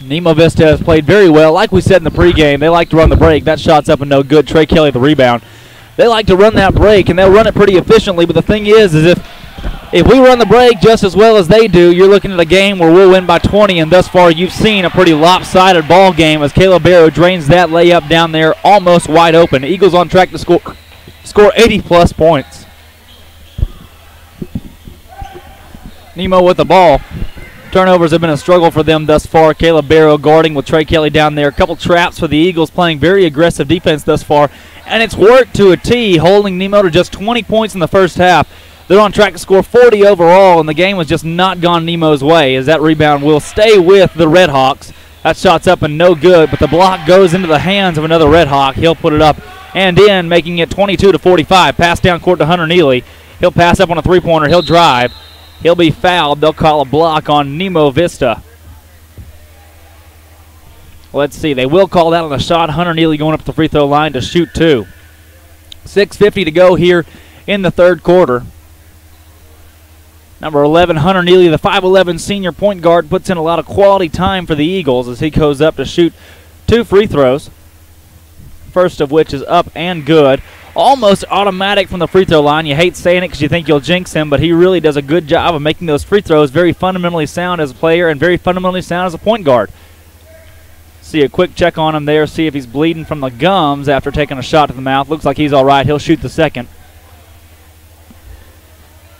Nemo Vista has played very well. Like we said in the pregame, they like to run the break. That shot's up and no good. Trey Kelly the rebound. They like to run that break, and they'll run it pretty efficiently. But the thing is if we run the break just as well as they do, you're looking at a game where we'll win by 20. And thus far, you've seen a pretty lopsided ball game as Caleb Barrow drains that layup down there almost wide open. Eagles on track to score 80-plus points. Nemo with the ball. Turnovers have been a struggle for them thus far. Caleb Barrow guarding with Trey Kelly down there. A couple traps for the Eagles, playing very aggressive defense thus far. And it's worked to a T, holding Nemo to just 20 points in the first half. They're on track to score 40 overall, and the game has just not gone Nemo's way as that rebound will stay with the Red Hawks. That shot's up and no good, but the block goes into the hands of another Red Hawk. He'll put it up and in, making it 22-45. Pass down court to Hunter Neely. He'll pass up on a three-pointer. He'll drive. He'll be fouled. They'll call a block on Nemo Vista. Let's see. They will call that on the shot. Hunter Neely going up the free throw line to shoot two. 6:50 to go here in the third quarter. Number 11, Hunter Neely, the 5'11 senior point guard, puts in a lot of quality time for the Eagles as he goes up to shoot two free throws. First of which is up and good. Almost automatic from the free throw line. You hate saying it because you think you'll jinx him, but he really does a good job of making those free throws. Very fundamentally sound as a player and very fundamentally sound as a point guard. See a quick check on him there, see if he's bleeding from the gums after taking a shot to the mouth. Looks like he's all right. He'll shoot the second.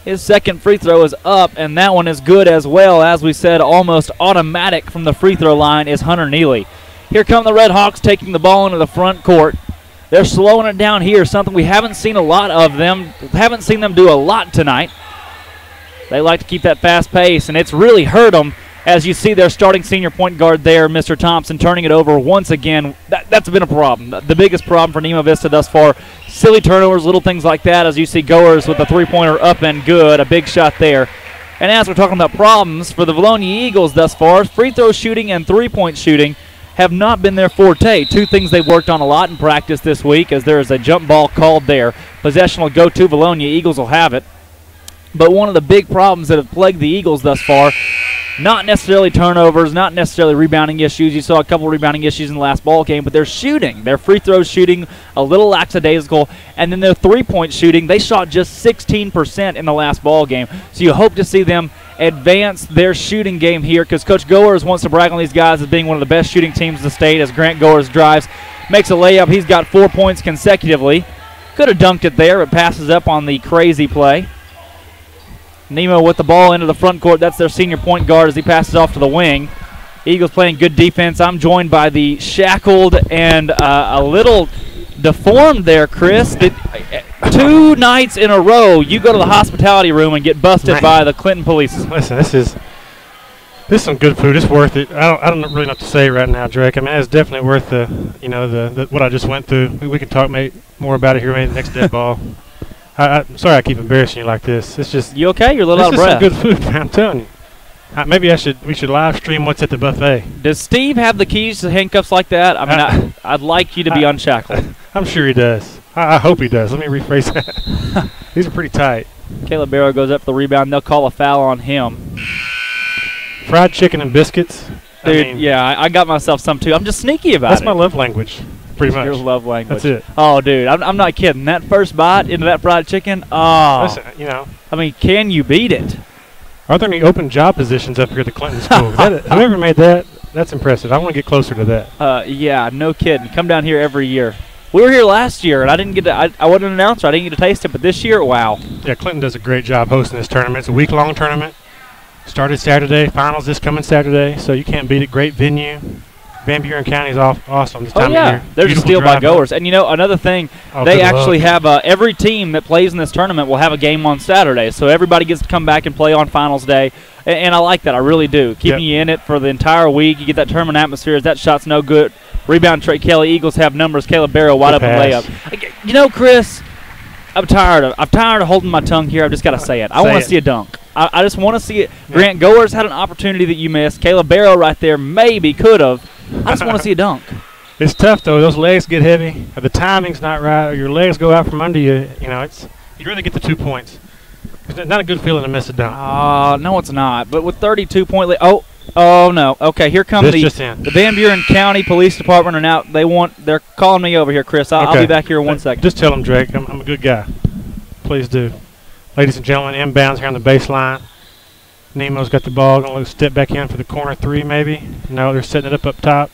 His second free throw is up, and that one is good as well. As we said, almost automatic from the free throw line is Hunter Neely. Here come the Red Hawks taking the ball into the front court. They're slowing it down here, something we haven't seen a lot of them. Haven't seen them do a lot tonight. They like to keep that fast pace, and it's really hurt them as you see their starting senior point guard there, Mr. Thompson, turning it over once again. That's been a problem. The biggest problem for Nemo Vista thus far. Silly turnovers, little things like that, as you see Goers with the three-pointer up and good. A big shot there. And as we're talking about problems for the Vilonia Eagles thus far, free throw shooting and three-point shooting have not been their forte. Two things they've worked on a lot in practice this week, as there is a jump ball called there. Possession will go to Vilonia. Eagles will have it. But one of the big problems that have plagued the Eagles thus far, not necessarily turnovers, not necessarily rebounding issues. You saw a couple rebounding issues in the last ball game, but they're shooting. Their free throw shooting a little lackadaisical, and then their three-point shooting, they shot just 16% in the last ball game. So you hope to see them advance their shooting game here, because Coach Goers wants to brag on these guys as being one of the best shooting teams in the state. As Grant Goers drives, makes a layup. He's got 4 points consecutively. Could have dunked it there, but passes up on the crazy play. Nemo with the ball into the front court. That's their senior point guard as he passes off to the wing. Eagles playing good defense. I'm joined by the shackled and a little deformed there, Chris. 2 nights in a row, you go to the hospitality room and get busted by the Clinton police. Listen, this is some good food. It's worth it. I don't really know what to say right now, Drake. I mean, it's definitely worth the what I just went through. We can talk more about it here maybe next dead ball. I'm sorry I keep embarrassing you like this. It's just you okay? You're a little out of breath. This is some good food, man. I'm telling you. Maybe we should live stream what's at the buffet. Does Steve have the keys to handcuffs like that? I mean, I'd like you to be unshackled. I'm sure he does. I hope he does. Let me rephrase that. These are pretty tight. Caleb Barrow goes up for the rebound. They'll call a foul on him. Fried chicken and biscuits. Dude, I got myself some too. I'm just sneaky about it. That's my love language. Pretty much. Your love language. That's it. Oh, dude, I'm not kidding. That first bite into that fried chicken, Listen, I mean, can you beat it? Are there any open job positions up here at the Clinton School? Whoever made that, that's impressive. I want to get closer to that. Yeah, no kidding. Come down here every year. We were here last year, and I didn't get to. I wasn't an announcer. I didn't get to taste it, but this year, wow. Yeah, Clinton does a great job hosting this tournament. It's a week-long tournament. Started Saturday. Finals this coming Saturday, so you can't beat it. Great venue. Van Buren County's awesome this time Oh, yeah. of year. They're just steal by drive goers. And, you know, another thing, they actually have every team that plays in this tournament will have a game on Saturday. So everybody gets to come back and play on finals day. And I like that. I really do. Keeping you in it for the entire week. You get that tournament atmosphere. That shot's no good. Rebound, Trey Kelly. Eagles have numbers. Caleb Barrow, wide open layup. You know, Chris, I'm tired of holding my tongue here. I've just got to say it. I want to see a dunk. I just want to see it. Grant Goers had an opportunity that you missed. Caleb Barrow right there maybe could have. I just want to see a dunk. It's tough, though. Those legs get heavy. Or the timing's not right. Or your legs go out from under you. You know, you'd really get the 2 points. It's not a good feeling to miss a dunk. No, it's not. But with 32-point lead, oh no. Okay, here comes the Van Buren County Police Department are now. They're calling me over here, Chris. I'll be back here in 1 second. Just tell them, Drake, I'm a good guy. Please do. Ladies and gentlemen, inbounds here on the baseline. Nemo's got the ball. Going to step back in for the corner three, maybe. No, they're setting it up top.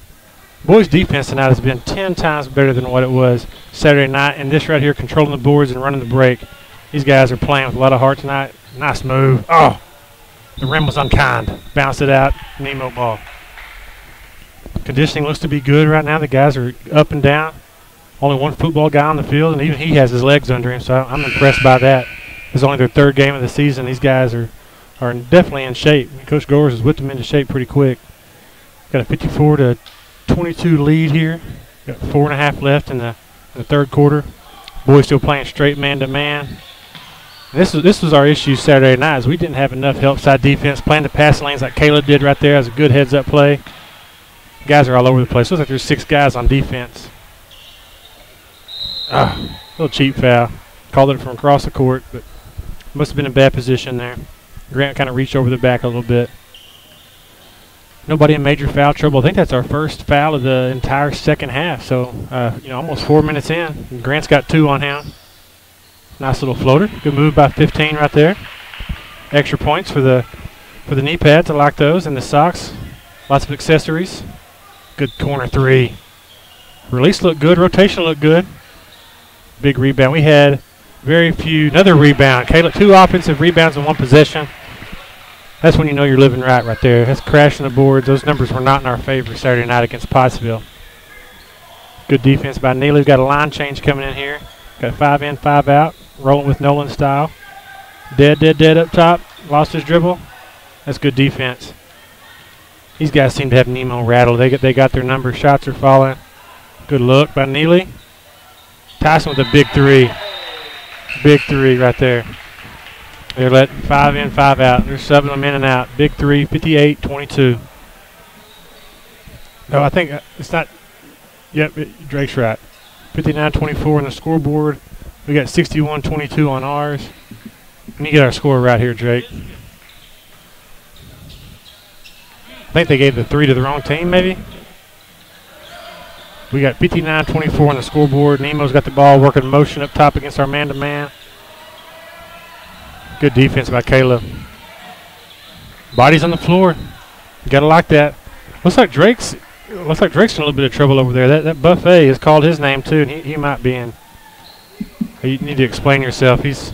Boys' defense tonight has been 10 times better than what it was Saturday night. And this right here, controlling the boards and running the break. These guys are playing with a lot of heart tonight. Nice move. Oh, the rim was unkind. Bounced it out. Nemo ball. Conditioning looks to be good right now. The guys are up and down. Only one football guy on the field, and even he has his legs under him, so I'm impressed by that. It's only their third game of the season. These guys are definitely in shape. Coach Goers has whipped them into shape pretty quick. Got a 54-22 lead here. Got 4.5 left in the third quarter. Boys still playing straight man-to-man. This was our issue Saturday night, is we didn't have enough help side defense. Playing the passing lanes like Caleb did right there. That was a good heads-up play. Guys are all over the place. Looks like there's 6 guys on defense. Little cheap foul. Called it from across the court, but must have been in bad position there. Grant kind of reached over the back a little bit. Nobody in major foul trouble. I think that's our first foul of the entire second half. So, almost 4 minutes in. Grant's got 2 on him. Nice little floater. Good move by 15 right there. Extra points for the knee pads. I like those. And the socks. Lots of accessories. Good corner three. Release looked good. Rotation looked good. Big rebound. We had very few. Another rebound. Caleb, 2 offensive rebounds in 1 possession. That's when you know you're living right there. That's crashing the boards. Those numbers were not in our favor Saturday night against Pottsville. Good defense by Neely. We've got a line change coming in here. Got 5 in, 5 out. Rolling with Nolan style. Dead up top. Lost his dribble. That's good defense. These guys seem to have Nemo rattled. They got their number. Shots are falling. Good look by Neely. Tyson with a big 3. Big 3 right there. They're letting 5 in, 5 out. They're subbing them in and out. Big 3, 58-22. No, I think it's not. Yep, Drake's right. 59-24 on the scoreboard. We got 61-22 on ours. Let me get our score right here, Drake. I think they gave the 3 to the wrong team, maybe. We got 59-24 on the scoreboard. Nemo's got the ball working motion up top against our man-to-man. Good defense by Caleb. Bodies on the floor. You gotta like that. Looks like Drake's in a little bit of trouble over there. That buffet has called his name too, and he might be in. You need to explain yourself. He's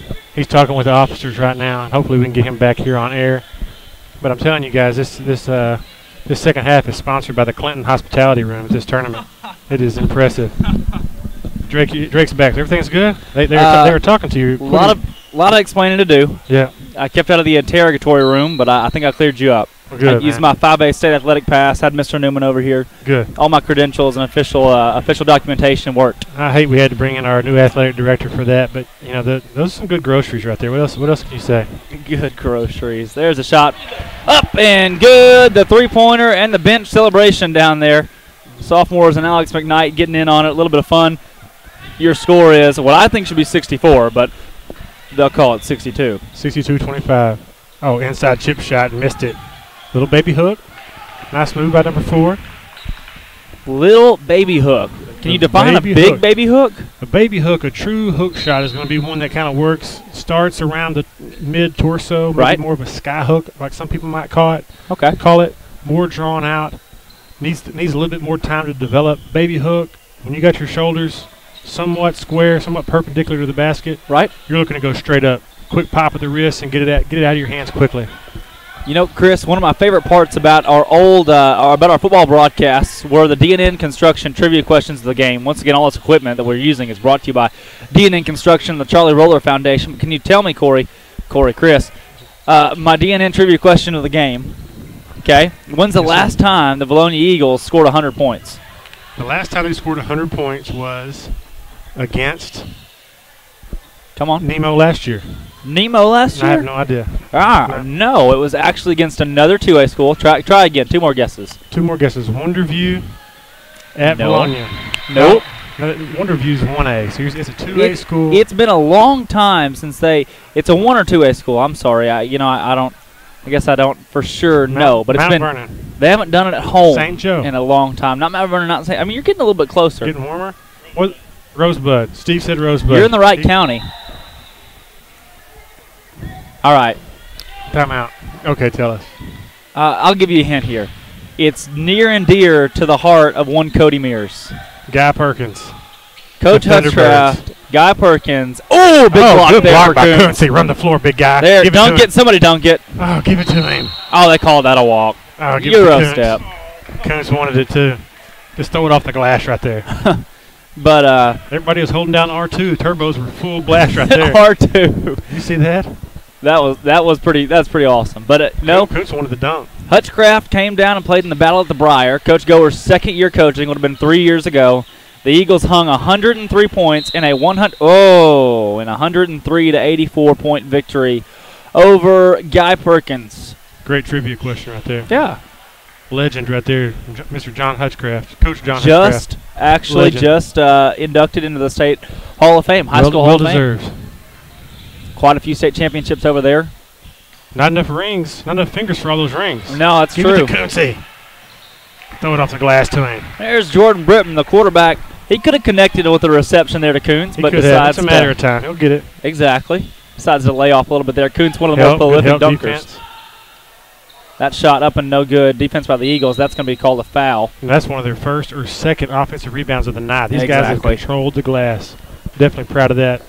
talking with the officers right now, and hopefully we can get him back here on air. But I'm telling you guys, this second half is sponsored by the Clinton Hospitality Room at this tournament. It is impressive. Drake's back. Everything's good. They were talking to you. A lot of explaining to do. Yeah. I kept out of the interrogatory room, but I think I cleared you up. Well, good, I used my 5A state athletic pass. Had Mr. Newman over here. Good. All my credentials and official documentation worked. I hate we had to bring in our new athletic director for that, but those are some good groceries right there. What else can you say? Good groceries. There's a shot, up and good. The 3-pointer and the bench celebration down there. Sophomores and Alex McKnight getting in on it. A little bit of fun. Your score is what I think should be 64, but they'll call it 62. 62-25. Oh, inside chip shot, missed it. Little baby hook. Nice move by number 4. Little baby hook. Can you define a big baby hook? A baby hook, a true hook shot, is going to be one that kind of works, starts around the mid-torso, maybe more of a sky hook, like some people might call it. Okay. Call it more drawn out. Needs a little bit more time to develop. Baby hook, when you got your shoulders somewhat square, somewhat perpendicular to the basket, right, you're looking to go straight up. Quick pop of the wrist and get it out of your hands quickly. You know, Chris, one of my favorite parts about our about our football broadcasts were the DNN Construction trivia questions of the game. Once again, all this equipment that we're using is brought to you by DNN Construction and the Charlie Roller Foundation. Can you tell me, Chris, my DNN trivia question of the game? Okay, when's the last time the Vilonia Eagles scored 100 points? The last time they scored 100 points was against Nemo last year. Nemo last year? I have no idea. No, it was actually against another 2A school. Try again. 2 more guesses. 2 more guesses. Wonderview at Vilonia. Nope. Wonderview's 1A, so it's a 2A school. It's been a long time since it's a 1 or 2A school. I'm sorry. I guess I don't for sure know, but Mount Vernon. They haven't done it at home St. Joe in a long time. Not Mount Vernon, not St. I mean, you're getting a little bit closer. Getting warmer? What? Rosebud. Steve said Rosebud. You're in the right county. All right. Time out. Okay, tell us. I'll give you a hint here. It's near and dear to the heart of one Cody Mears. Guy Perkins. Coach Hutchcraft, Guy Perkins. Oh, big block good there block for by Coons. Coons. Run the floor, big guy. There, dunk it. Somebody dunk it. Oh, give it to him. Oh, they called that a walk. Oh, give Euro it to step. Coons wanted it too. Just throw it off the glass right there. But everybody was holding down R2. Turbos were full blast right there. R2. You see that? That's pretty awesome. But no, Coons wanted the dunk. Hutchcraft came down and played in the Battle at the Briar. Coach Goer's second year coaching would have been 3 years ago. The Eagles hung 103 points in a 103 to 84 point victory over Guy Perkins. Great trivia question right there. Yeah. Legend right there, Mr. John Hutchcraft, Coach John Hutchcraft. Just inducted into the State Hall of Fame, High School Hall of Fame. Well deserved. Quite a few state championships over there. Not enough rings, not enough fingers for all those rings. No, that's Give true. it to Coonsey. Throw it off the glass to him. There's Jordan Britton, the quarterback. He could have connected with the reception there to Coons, but decides it's a matter of time. He'll get it. Exactly. Decides to lay off a little bit there. Coons, one of the most prolific dunkers. Defense. That shot up and no good. Defense by the Eagles. That's going to be called a foul. And that's one of their first or second offensive rebounds of the night. These guys have controlled the glass. Definitely proud of that.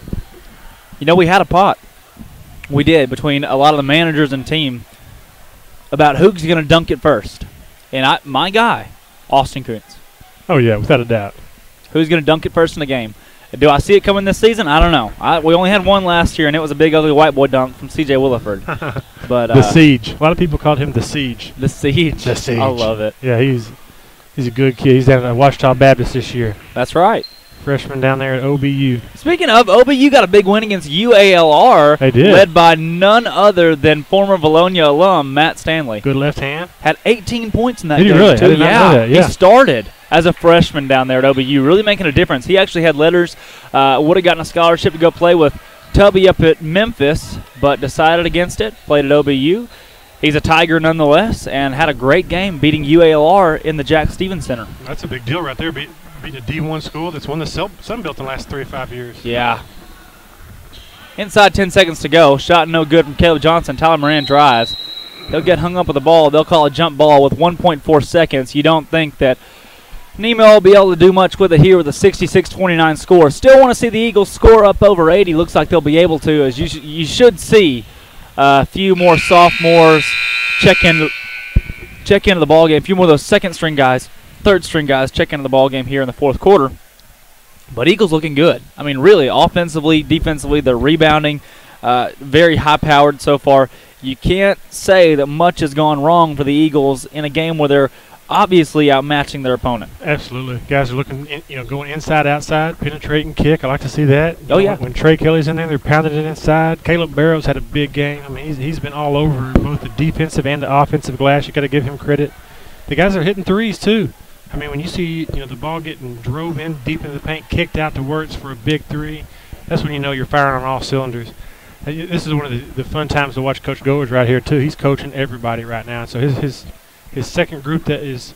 You know, we had a pot. We did, between a lot of the managers and team, about who's going to dunk it first. And my guy, Austin Coons. Oh, yeah, without a doubt. Who's going to dunk it first in the game? Do I see it coming this season? I don't know. We only had one last year, and it was a big, ugly white boy dunk from C.J. Williford. But the Siege. A lot of people called him the Siege. The Siege. The Siege. I love it. Yeah, he's a good kid. He's down at Ouachita Baptist this year. That's right. Freshman down there at OBU. Speaking of, OBU got a big win against UALR. They did. Led by none other than former Vilonia alum Matt Stanley. Good left hand. Had 18 points in that game. Did he really? Too. I did not know that. Yeah. He started as a freshman down there at OBU, really making a difference. He actually had letters, would have gotten a scholarship to go play with Tubby up at Memphis, but decided against it, played at OBU. He's a Tiger nonetheless, and had a great game beating UALR in the Jack Stevens Center. That's a big deal right there, beating a D1 school that's won the Sun Belt in the last 3 or 5 years. Yeah. Inside 10 seconds to go. Shot no good from Caleb Johnson. Tyler Moran drives. They'll get hung up with the ball. They'll call a jump ball with 1.4 seconds. You don't think that Nemo will be able to do much with it here with a 66-29 score. Still want to see the Eagles score up over 80. Looks like they'll be able to, as you should see a few more sophomores check into the ball game. A few more of those second-string guys, third-string guys check into the ball game here in the fourth quarter. But Eagles looking good. I mean, really, offensively, defensively, they're rebounding. Very high-powered so far. You can't say that much has gone wrong for the Eagles in a game where they're obviously outmatching their opponent. Absolutely. Guys are looking, going inside, outside, penetrating, kick. I like to see that. Oh, yeah. When Trey Kelly's in there, they're pounding it inside. Caleb Barrows had a big game. I mean, he's been all over both the defensive and the offensive glass. You got to give him credit. The guys are hitting threes, too. I mean, when you see, the ball getting drove in deep into the paint, kicked out to Wirtz for a big three, that's when you know you're firing on all cylinders. This is one of the fun times to watch Coach Goers right here, too. He's coaching everybody right now. So his second group that has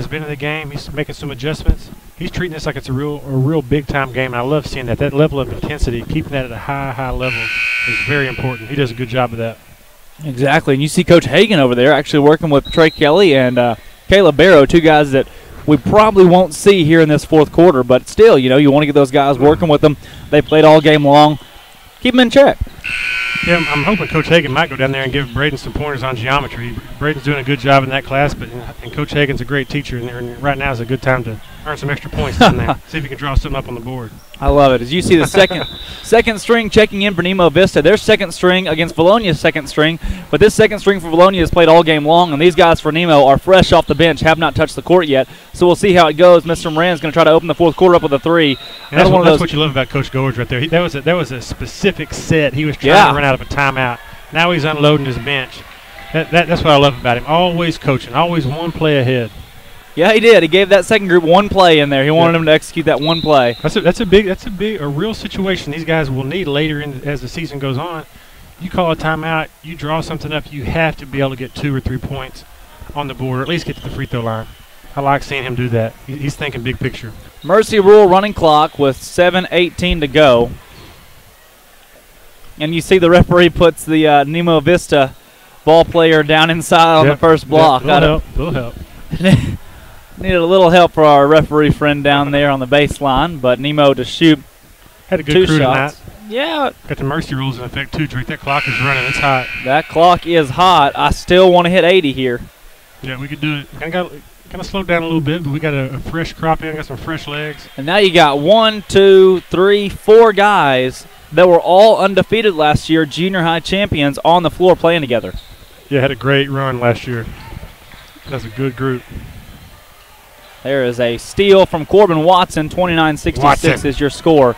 been in the game, he's making some adjustments. He's treating this like it's a real big-time game, and I love seeing that. That level of intensity, keeping that at a high level is very important. He does a good job of that. Exactly, and you see Coach Hagan over there actually working with Trey Kelly and Caleb Barrow, two guys that we probably won't see here in this fourth quarter, but still, you want to get those guys working with them. They played all game long. keep him in check. Yeah, I'm hoping Coach Hagan might go down there and give Braden some pointers on geometry. Braden's doing a good job in that class, and Coach Hagan's a great teacher, and right now is a good time to earn some extra points in there. See if you can draw something up on the board. I love it. As you see the second string checking in for Nemo Vista. Their second string against Vilonia's second string, but this second string for Vilonia has played all game long, and these guys for Nemo are fresh off the bench, have not touched the court yet. So we'll see how it goes. Mr. Moran's going to try to open the fourth quarter up with a 3. That's what you love about Coach Gorge right there. That was a specific set. He was trying to run out of a timeout. Now he's unloading his bench. That's what I love about him. Always coaching, always one play ahead. Yeah, he did. He gave that second group one play in there. He wanted them to execute that one play. That's a real situation these guys will need later as the season goes on. You call a timeout, you draw something up, you have to be able to get 2 or 3 points on the board, or at least get to the free throw line. I like seeing him do that. He's thinking big picture. Mercy Rule running clock with 7:18 to go. And you see the referee puts the Nemo Vista ball player down inside on the first block. Little help. Needed a little help for our referee friend down there on the baseline, but Nemo to shoot had a good 2 crew shots. Tonight. Yeah. Got the mercy rules in effect too, Drake. That clock is running. It's hot. That clock is hot. I still want to hit 80 here. Yeah, we could do it. Kind of slowed down a little bit, but we got a fresh crop in. Got some fresh legs. And now you got 1, 2, 3, 4 guys that were all undefeated last year, junior high champions, on the floor playing together. Yeah, had a great run last year. That's a good group. There is a steal from Corbin Watson. 29-66 is your score.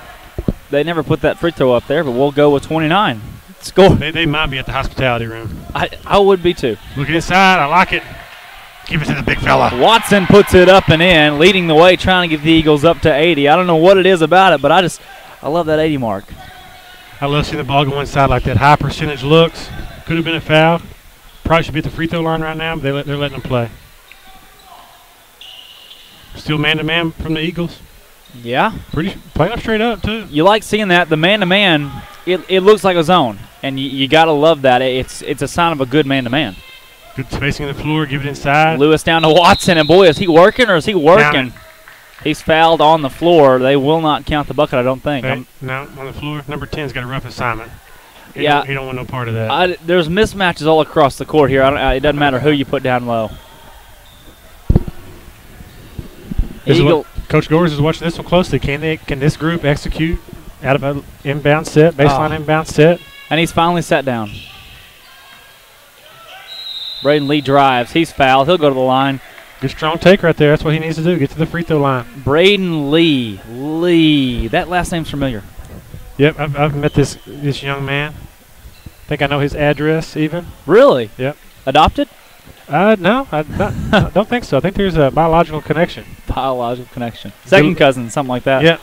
They never put that free throw up there, but we'll go with 29. Score. They might be at the hospitality room. I would be too. Look inside. I like it. Give it to the big fella. Watson puts it up and in, leading the way, trying to get the Eagles up to 80. I don't know what it is about it, but I love that 80 mark. I love seeing the ball go inside like that. High percentage looks. Could have been a foul. Probably should be at the free throw line right now, but they're letting them play. Still man-to-man from the Eagles. Yeah. Playing them straight up, too. You like seeing that. The man-to-man, it looks like a zone, and you got to love that. It's a sign of a good man-to-man. Good spacing of the floor. Give it inside. Lewis down to Watson, and boy, is he working or is he working? He's fouled on the floor. They will not count the bucket, I don't think. No, on the floor. Number 10's got a rough assignment. He don't want no part of that. There's mismatches all across the court here. It doesn't matter who you put down low. Coach Gores is watching this one closely. Can this group execute out of an inbound set, baseline inbound set? And he's finally sat down. Braden Lee drives. He's fouled. He'll go to the line. Good strong take right there. That's what he needs to do. Get to the free throw line. Braden Lee. That last name's familiar. Yep, I've met this young man. I think I know his address even. Really? Yep. Adopted? No, I don't think so. I think there's a biological connection. Biological connection. Second cousin, something like that. Yep.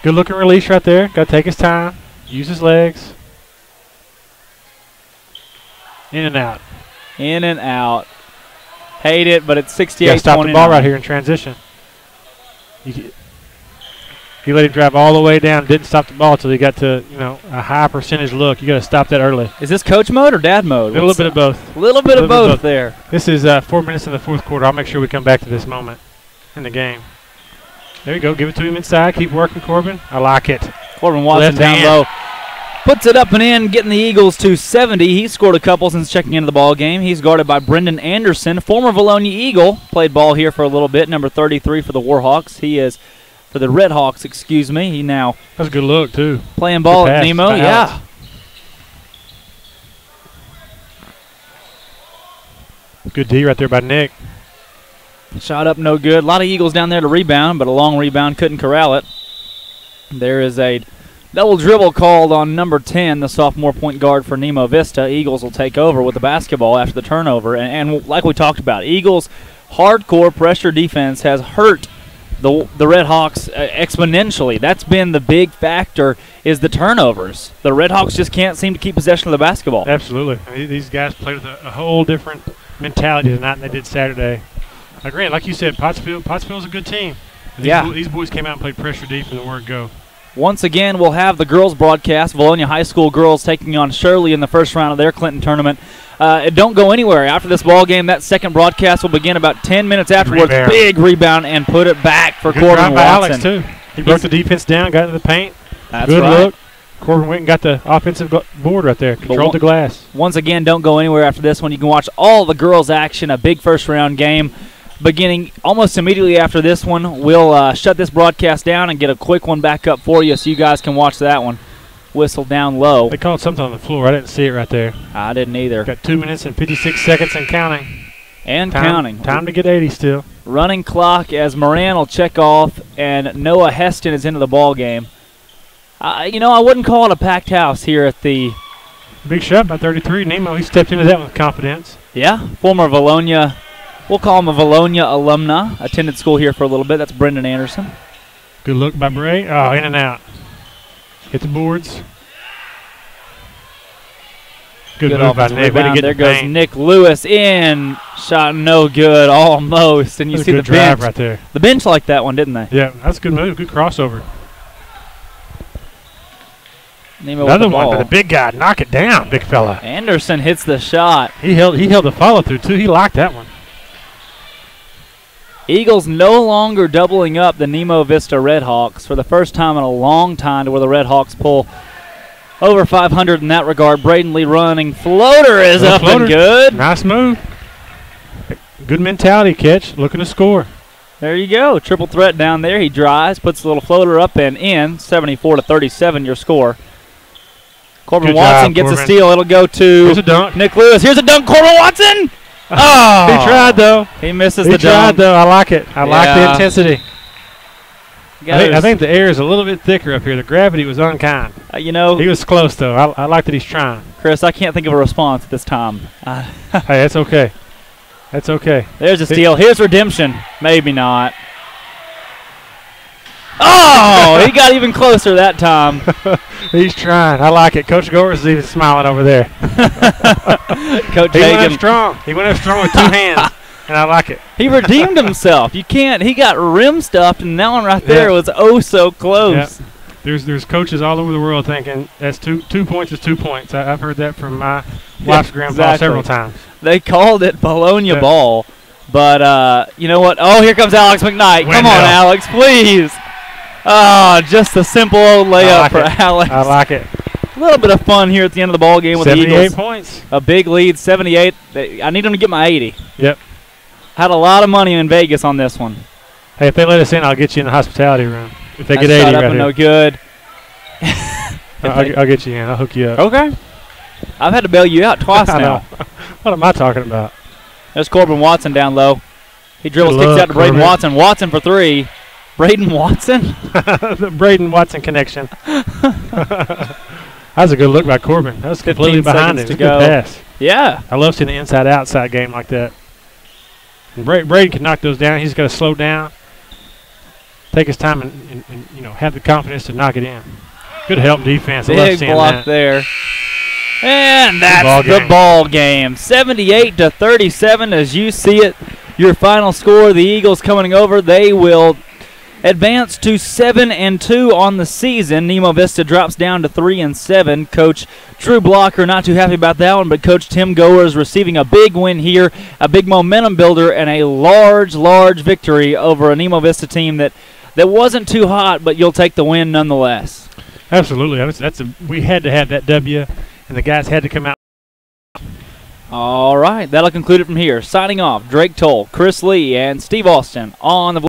Good looking release right there. Got to take his time. Use his legs. In and out. In and out. Hate it, but it's 68-29. Stop the ball right here in transition. He let him drive all the way down. Didn't stop the ball until he got to a high percentage look. You got to stop that early. Is this coach mode or dad mode? A little bit of both. A little bit of both there. This is 4 minutes in the fourth quarter. I'll make sure we come back to this moment in the game. There you go. Give it to him inside. Keep working, Corbin. I like it. Corbin Watson down low. Puts it up and in, getting the Eagles to 70. He scored a couple since checking into the ball game. He's guarded by Brendan Anderson, former Vilonia Eagle. Played ball here for a little bit, number 33 for the Warhawks. He is for the Redhawks, excuse me. He now that's a good look, too. Playing ball at Nemo, yeah. Good D right there by Nick. Shot up no good. A lot of Eagles down there to rebound, but a long rebound couldn't corral it. There is a double dribble called on number 10, the sophomore point guard for Nemo Vista. Eagles will take over with the basketball after the turnover. And like we talked about, Eagles' hardcore pressure defense has hurt the Redhawks exponentially. That's been the big factor, is the turnovers. The Redhawks just can't seem to keep possession of the basketball. Absolutely. I mean, these guys played with a whole different mentality tonight than they did Saturday. Granted, like you said, Pottsville's a good team. These boys came out and played pressure deep from the word go. Once again, we'll have the girls broadcast. Vilonia High School girls taking on Shirley in the first round of their Clinton tournament. Don't go anywhere. After this ball game, that second broadcast will begin about 10 minutes afterwards. Big rebound and put it back for Corbin Watson. Alex, too. He broke the defense down, got into the paint. That's good right. look. Corbin went and got the offensive board right there. Controlled the glass. Once again, don't go anywhere after this one. You can watch all the girls' action, a big first-round game. Beginning almost immediately after this one, we'll shut this broadcast down and get a quick one back up for you so you guys can watch that one. Whistle down low. They called something on the floor. I didn't see it right there. I didn't either. Got 2 minutes and 56 seconds and counting. Counting. Time to get 80 still. Running clock as Moran will check off and Noah Heston is into the ball game. I wouldn't call it a packed house here at the... Big shot by 33. Nemo, he stepped into that with confidence. Yeah, former Vilonia... We'll call him a Vilonia alumna. Attended school here for a little bit. That's Brendan Anderson. Good look by Bray. Oh, in and out. Hit the boards. Good move by Nick. There goes Nick Lewis in. Shot no good, almost. And you see the bench right there. The bench liked that one, didn't they? Yeah, that's a good move. Good crossover. Nemo Another one for the big guy. Knock it down, big fella. Anderson hits the shot. He held the follow through too. He locked that one. Eagles no longer doubling up the Nemo Vista Redhawks for the first time in a long time to where the Redhawks pull over 500 in that regard. Braden Lee running. Floater is up and good. Nice move. Good mentality catch. Looking to score. There you go. Triple threat down there. He drives, puts the little floater up and in. 74-37 your score. Corbin Watson gets a steal. It'll go to Nick Lewis. Here's a dunk. Corbin Watson. Oh, he tried though. He misses the dunk. He tried though. I like it. I like the intensity. I think the air is a little bit thicker up here. The gravity was unkind. He was close though. I like that he's trying. Chris, I can't think of a response at this time. Hey, that's okay. That's okay. There's a steal. Here's redemption. Maybe not. Oh, he got even closer that time. He's trying. I like it. Coach Gore is even smiling over there. Coach he went up strong. He went up strong with 2 hands, and I like it. He redeemed himself. You can't. He got rim stuffed, and that one right there was oh so close. Yeah. There's coaches all over the world thinking that's 2 points is 2 points. I've heard that from my wife's grandpa several times. They called it Vilonia ball, but you know what? Oh, here comes Alex McKnight. Come on, Alex, please. Oh, just a simple old layup for Alex. I like it. A little bit of fun here at the end of the ball game with the Eagles. 78 points. A big lead, 78. I need them to get my 80. Yep. Had a lot of money in Vegas on this one. Hey, if they let us in, I'll get you in the hospitality room. If they get 80 right here. No good. I'll get you in. I'll hook you up. Okay. I've had to bail you out twice now. What am I talking about? There's Corbin Watson down low. He dribbles, kicks out to Braden Watson. Watson for 3. Braden Watson? The Braden Watson connection. That was a good look by Corbin. That was completely behind him. Good pass. Yeah. I love seeing the inside-outside game like that. And Braden can knock those down. He's got to slow down, take his time, and have the confidence to knock it in. Good help defense. I love seeing block that. There. And that's the ball game. 78-37 as you see it. Your final score, the Eagles coming over. They will advance to 7-2 on the season. Nemo Vista drops down to 3-7. Coach Drew Blocker not too happy about that one, but Coach Tim Goer is receiving a big win here, a big momentum builder, and a large victory over a Nemo Vista team that wasn't too hot, but you'll take the win nonetheless. Absolutely. We had to have that W, and the guys had to come out. All right, that'll conclude it from here. Signing off, Drake Toll, Chris Lee, and Steve Austin on the